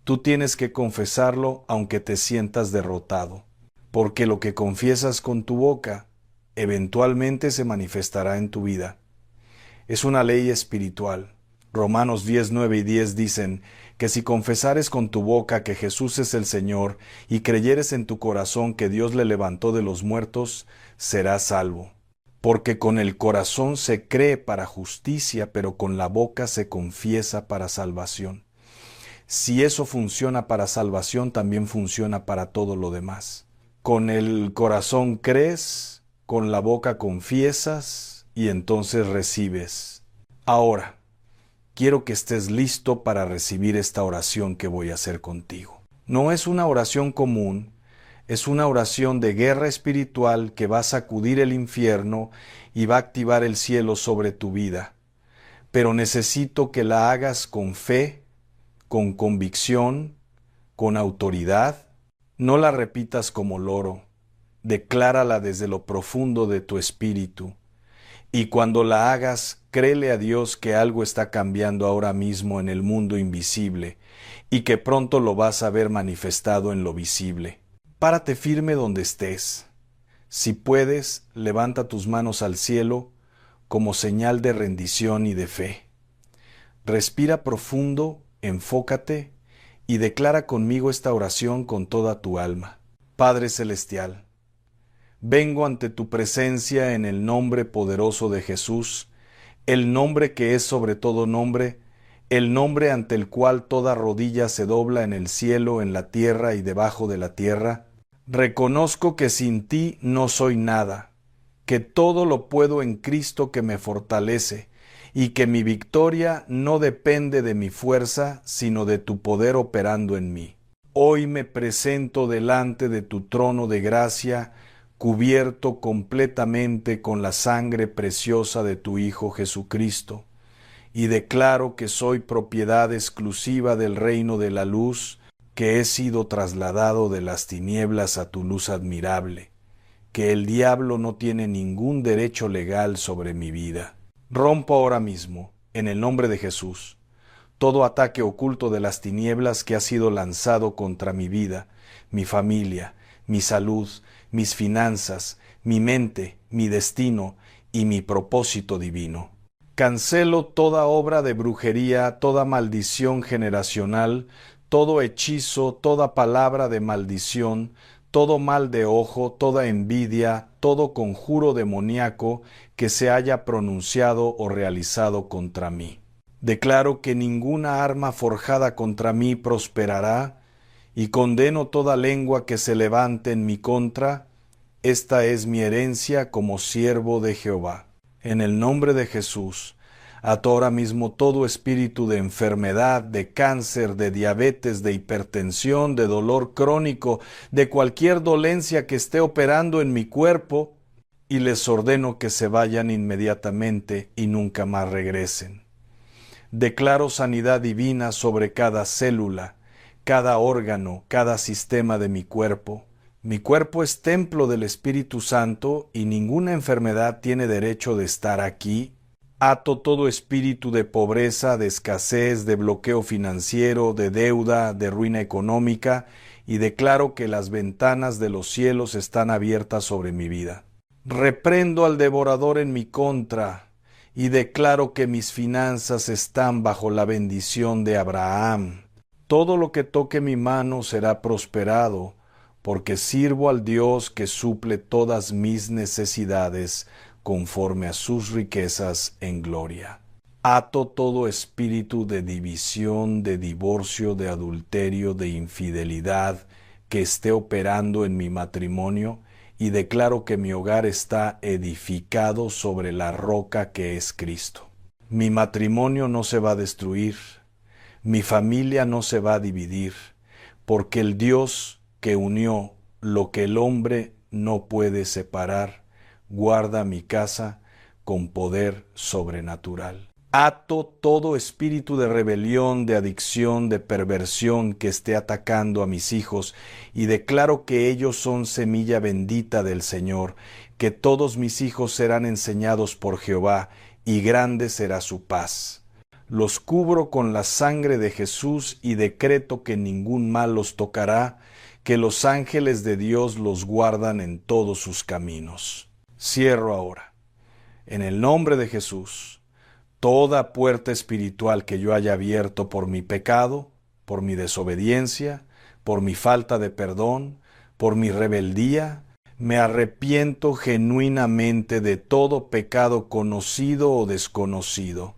tú tienes que confesarlo aunque te sientas derrotado, porque lo que confiesas con tu boca eventualmente se manifestará en tu vida. Es una ley espiritual. Romanos 10, 9 y 10 dicen que si confesares con tu boca que Jesús es el Señor y creyeres en tu corazón que Dios le levantó de los muertos, serás salvo. Porque con el corazón se cree para justicia, pero con la boca se confiesa para salvación. Si eso funciona para salvación, también funciona para todo lo demás. Con el corazón crees, con la boca confiesas y entonces recibes. Ahora, quiero que estés listo para recibir esta oración que voy a hacer contigo. No es una oración común, es una oración de guerra espiritual que va a sacudir el infierno y va a activar el cielo sobre tu vida. Pero necesito que la hagas con fe, con convicción, con autoridad. No la repitas como loro, declárala desde lo profundo de tu espíritu. Y cuando la hagas, créele a Dios que algo está cambiando ahora mismo en el mundo invisible y que pronto lo vas a ver manifestado en lo visible. Párate firme donde estés. Si puedes, levanta tus manos al cielo como señal de rendición y de fe. Respira profundo, enfócate y declara conmigo esta oración con toda tu alma. Padre Celestial, vengo ante tu presencia en el nombre poderoso de Jesús, el nombre que es sobre todo nombre, el nombre ante el cual toda rodilla se dobla en el cielo, en la tierra y debajo de la tierra. Reconozco que sin ti no soy nada, que todo lo puedo en Cristo que me fortalece, y que mi victoria no depende de mi fuerza, sino de tu poder operando en mí. Hoy me presento delante de tu trono de gracia, cubierto completamente con la sangre preciosa de tu Hijo Jesucristo, y declaro que soy propiedad exclusiva del reino de la luz, que he sido trasladado de las tinieblas a tu luz admirable, que el diablo no tiene ningún derecho legal sobre mi vida. Rompo ahora mismo, en el nombre de Jesús, todo ataque oculto de las tinieblas que ha sido lanzado contra mi vida, mi familia, mi salud, mis finanzas, mi mente, mi destino y mi propósito divino. Cancelo toda obra de brujería, toda maldición generacional, todo hechizo, toda palabra de maldición, todo mal de ojo, toda envidia, todo conjuro demoníaco que se haya pronunciado o realizado contra mí. Declaro que ninguna arma forjada contra mí prosperará, y condeno toda lengua que se levante en mi contra. Esta es mi herencia como siervo de Jehová. En el nombre de Jesús, ato ahora mismo todo espíritu de enfermedad, de cáncer, de diabetes, de hipertensión, de dolor crónico, de cualquier dolencia que esté operando en mi cuerpo, y les ordeno que se vayan inmediatamente y nunca más regresen. Declaro sanidad divina sobre cada célula, cada órgano, cada sistema de mi cuerpo. Mi cuerpo es templo del Espíritu Santo y ninguna enfermedad tiene derecho de estar aquí. Ato todo espíritu de pobreza, de escasez, de bloqueo financiero, de deuda, de ruina económica, y declaro que las ventanas de los cielos están abiertas sobre mi vida. Reprendo al devorador en mi contra, y declaro que mis finanzas están bajo la bendición de Abraham. Todo lo que toque mi mano será prosperado, porque sirvo al Dios que suple todas mis necesidades conforme a sus riquezas en gloria. Ato todo espíritu de división, de divorcio, de adulterio, de infidelidad que esté operando en mi matrimonio y declaro que mi hogar está edificado sobre la roca que es Cristo. Mi matrimonio no se va a destruir, mi familia no se va a dividir, porque el Dios que unió lo que el hombre no puede separar, guarda mi casa con poder sobrenatural. Ato todo espíritu de rebelión, de adicción, de perversión que esté atacando a mis hijos y declaro que ellos son semilla bendita del Señor, que todos mis hijos serán enseñados por Jehová y grande será su paz. Los cubro con la sangre de Jesús y decreto que ningún mal los tocará, que los ángeles de Dios los guardan en todos sus caminos. Cierro ahora. En el nombre de Jesús, toda puerta espiritual que yo haya abierto por mi pecado, por mi desobediencia, por mi falta de perdón, por mi rebeldía, me arrepiento genuinamente de todo pecado conocido o desconocido,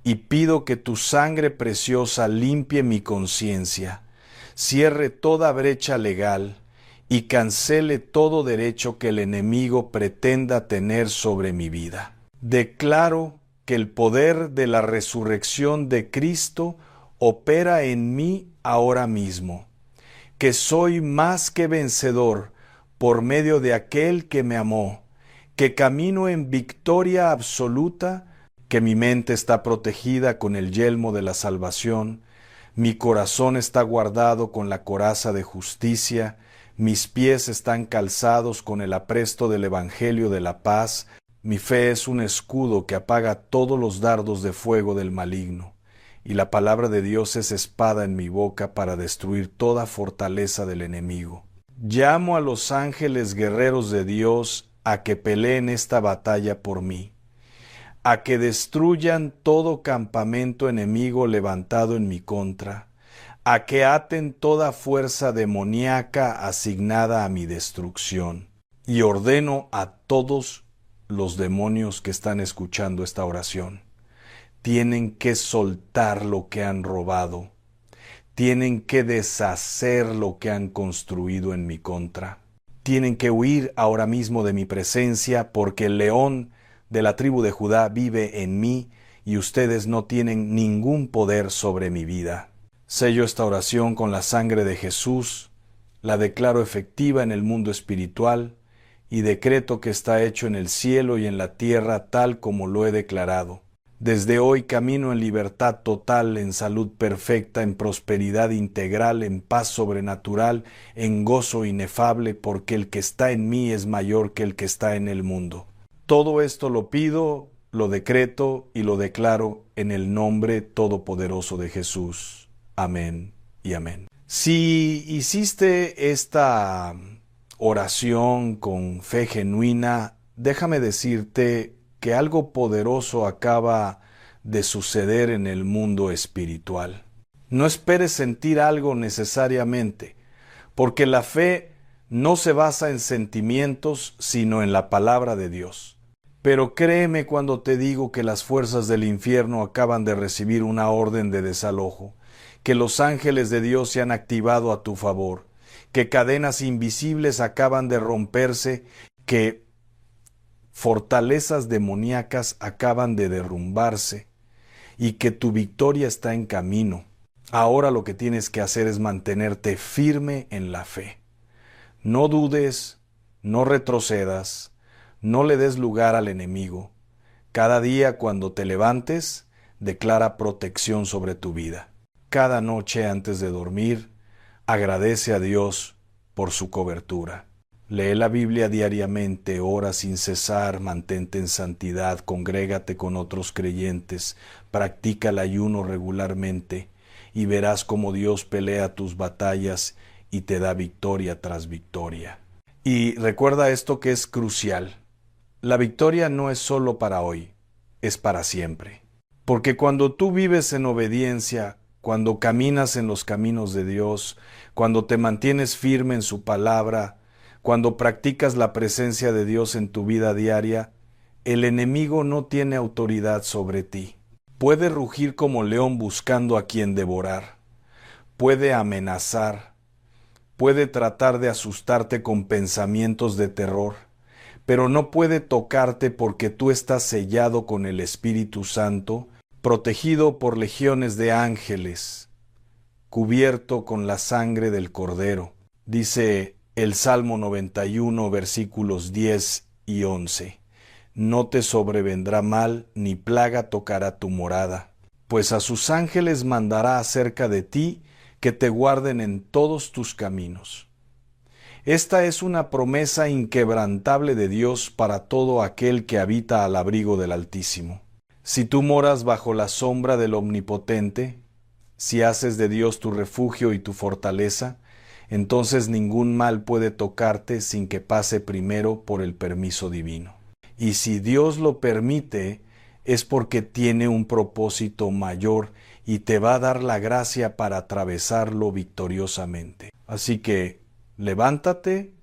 y pido que tu sangre preciosa limpie mi conciencia, cierre toda brecha legal y cancele todo derecho que el enemigo pretenda tener sobre mi vida. Declaro que el poder de la resurrección de Cristo opera en mí ahora mismo, que soy más que vencedor por medio de aquel que me amó, que camino en victoria absoluta, que mi mente está protegida con el yelmo de la salvación, mi corazón está guardado con la coraza de justicia, mis pies están calzados con el apresto del Evangelio de la paz, mi fe es un escudo que apaga todos los dardos de fuego del maligno, y la palabra de Dios es espada en mi boca para destruir toda fortaleza del enemigo. Llamo a los ángeles guerreros de Dios a que peleen esta batalla por mí, a que destruyan todo campamento enemigo levantado en mi contra, a que aten toda fuerza demoníaca asignada a mi destrucción, y ordeno a todos los demonios que están escuchando esta oración. Tienen que soltar lo que han robado. Tienen que deshacer lo que han construido en mi contra. Tienen que huir ahora mismo de mi presencia porque el león de la tribu de Judá vive en mí y ustedes no tienen ningún poder sobre mi vida. Sello esta oración con la sangre de Jesús, la declaro efectiva en el mundo espiritual y decreto que está hecho en el cielo y en la tierra tal como lo he declarado. Desde hoy camino en libertad total, en salud perfecta, en prosperidad integral, en paz sobrenatural, en gozo inefable, porque el que está en mí es mayor que el que está en el mundo. Todo esto lo pido, lo decreto y lo declaro en el nombre todopoderoso de Jesús. Amén y amén. Si hiciste esta oración con fe genuina, déjame decirte que algo poderoso acaba de suceder en el mundo espiritual. No esperes sentir algo necesariamente, porque la fe no se basa en sentimientos, sino en la palabra de Dios. Pero créeme cuando te digo que las fuerzas del infierno acaban de recibir una orden de desalojo, que los ángeles de Dios se han activado a tu favor, que cadenas invisibles acaban de romperse, que fortalezas demoníacas acaban de derrumbarse y que tu victoria está en camino. Ahora lo que tienes que hacer es mantenerte firme en la fe. No dudes, no retrocedas, no le des lugar al enemigo. Cada día cuando te levantes, declara protección sobre tu vida. Cada noche antes de dormir, agradece a Dios por su cobertura. Lee la Biblia diariamente, ora sin cesar, mantente en santidad, congrégate con otros creyentes, practica el ayuno regularmente y verás cómo Dios pelea tus batallas y te da victoria tras victoria. Y recuerda esto que es crucial. La victoria no es solo para hoy, es para siempre. Porque cuando tú vives en obediencia, cuando caminas en los caminos de Dios, cuando te mantienes firme en su palabra, cuando practicas la presencia de Dios en tu vida diaria, el enemigo no tiene autoridad sobre ti. Puede rugir como león buscando a quien devorar. Puede amenazar. Puede tratar de asustarte con pensamientos de terror, pero no puede tocarte porque tú estás sellado con el Espíritu Santo, protegido por legiones de ángeles, cubierto con la sangre del Cordero. Dice el Salmo 91, versículos 10 y 11. No te sobrevendrá mal, ni plaga tocará tu morada, pues a sus ángeles mandará acerca de ti, que te guarden en todos tus caminos. Esta es una promesa inquebrantable de Dios para todo aquel que habita al abrigo del Altísimo. Si tú moras bajo la sombra del Omnipotente, si haces de Dios tu refugio y tu fortaleza, entonces ningún mal puede tocarte sin que pase primero por el permiso divino. Y si Dios lo permite, es porque tiene un propósito mayor y te va a dar la gracia para atravesarlo victoriosamente. Así que levántate,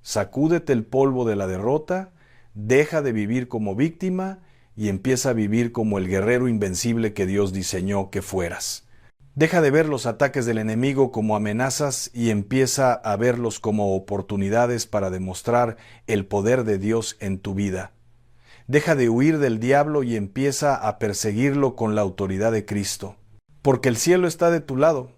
sacúdete el polvo de la derrota, deja de vivir como víctima y empieza a vivir como el guerrero invencible que Dios diseñó que fueras. Deja de ver los ataques del enemigo como amenazas y empieza a verlos como oportunidades para demostrar el poder de Dios en tu vida. Deja de huir del diablo y empieza a perseguirlo con la autoridad de Cristo. Porque el cielo está de tu lado.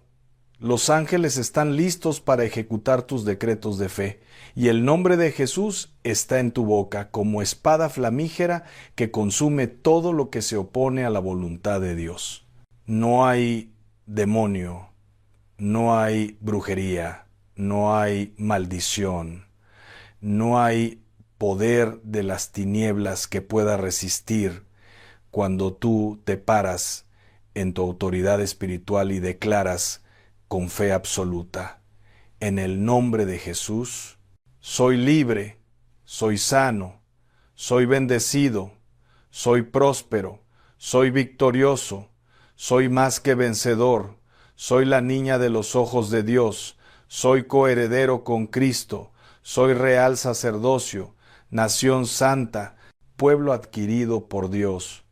Los ángeles están listos para ejecutar tus decretos de fe, y el nombre de Jesús está en tu boca como espada flamígera que consume todo lo que se opone a la voluntad de Dios. No hay demonio, no hay brujería, no hay maldición, no hay poder de las tinieblas que pueda resistir cuando tú te paras en tu autoridad espiritual y declaras con fe absoluta: en el nombre de Jesús, soy libre, soy sano, soy bendecido, soy próspero, soy victorioso, soy más que vencedor, soy la niña de los ojos de Dios, soy coheredero con Cristo, soy real sacerdocio, nación santa, pueblo adquirido por Dios,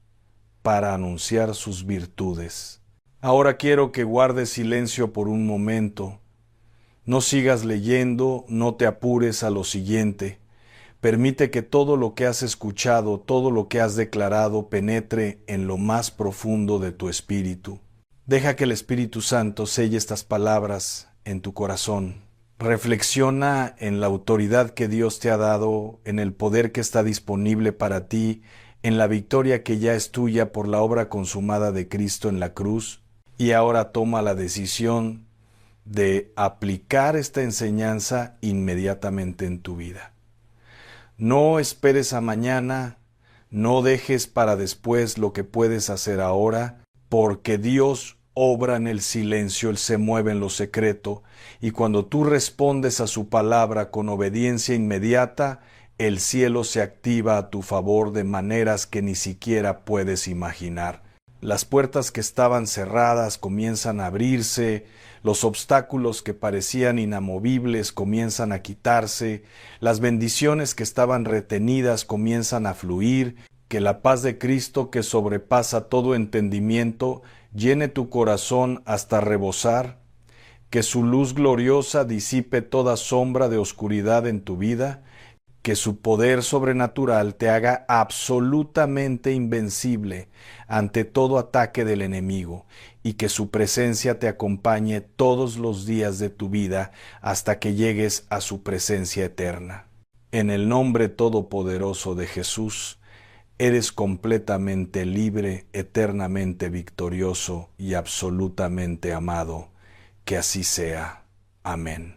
para anunciar sus virtudes. Ahora quiero que guardes silencio por un momento. No sigas leyendo, no te apures a lo siguiente. Permite que todo lo que has escuchado, todo lo que has declarado, penetre en lo más profundo de tu espíritu. Deja que el Espíritu Santo selle estas palabras en tu corazón. Reflexiona en la autoridad que Dios te ha dado, en el poder que está disponible para ti, en la victoria que ya es tuya por la obra consumada de Cristo en la cruz, y ahora toma la decisión de aplicar esta enseñanza inmediatamente en tu vida. No esperes a mañana, no dejes para después lo que puedes hacer ahora, porque Dios obra en el silencio, Él se mueve en lo secreto, y cuando tú respondes a su palabra con obediencia inmediata, el cielo se activa a tu favor de maneras que ni siquiera puedes imaginar. Las puertas que estaban cerradas comienzan a abrirse, los obstáculos que parecían inamovibles comienzan a quitarse, las bendiciones que estaban retenidas comienzan a fluir, que la paz de Cristo que sobrepasa todo entendimiento llene tu corazón hasta rebosar, que su luz gloriosa disipe toda sombra de oscuridad en tu vida, que su poder sobrenatural te haga absolutamente invencible ante todo ataque del enemigo y que su presencia te acompañe todos los días de tu vida hasta que llegues a su presencia eterna. En el nombre todopoderoso de Jesús, eres completamente libre, eternamente victorioso y absolutamente amado. Que así sea. Amén.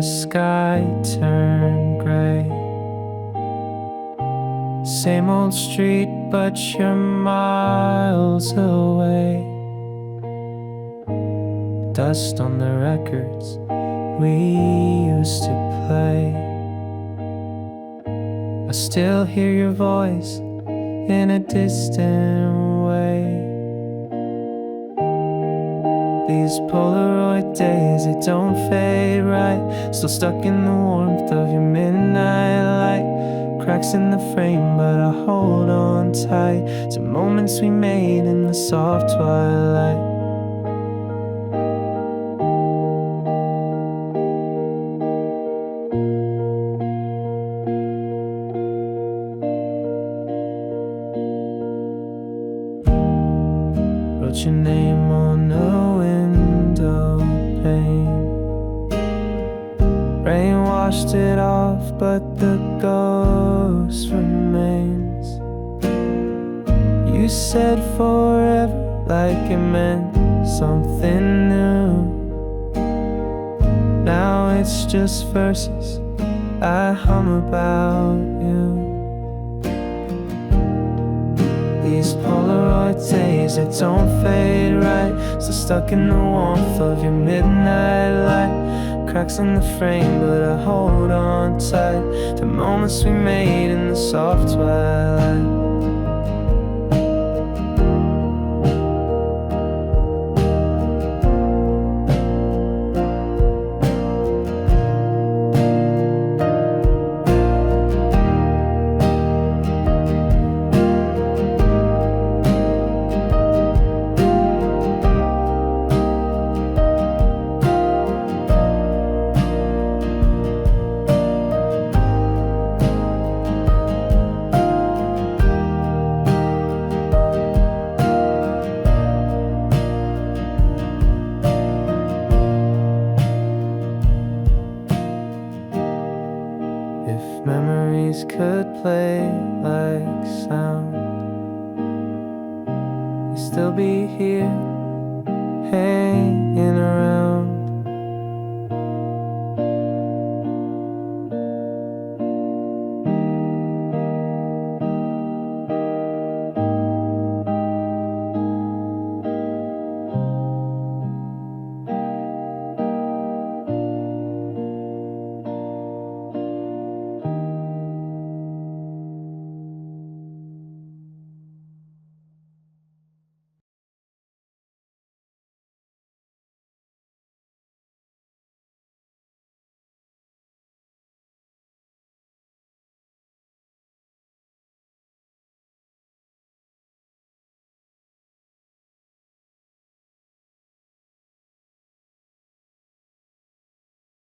sky turn gray. Same old street, but you're miles away. Dust on the records we used to play. I still hear your voice in a distant way. These Polaroid days, they don't fade right. Still stuck in the warmth of your midnight light. Cracks in the frame, but I hold on tight to moments we made in the soft twilight. Wrote your name on the window pane. Rain washed it off, but the ghost remains. You said forever like it meant something new. Now it's just verses I hum about you. These Polaroid days, they don't fade right. Still stuck in the warmth of your midnight light. Cracks in the frame, but I hold on tight to moments we made in the soft twilight. If memories could play like sound, you'd still be here, hanging around.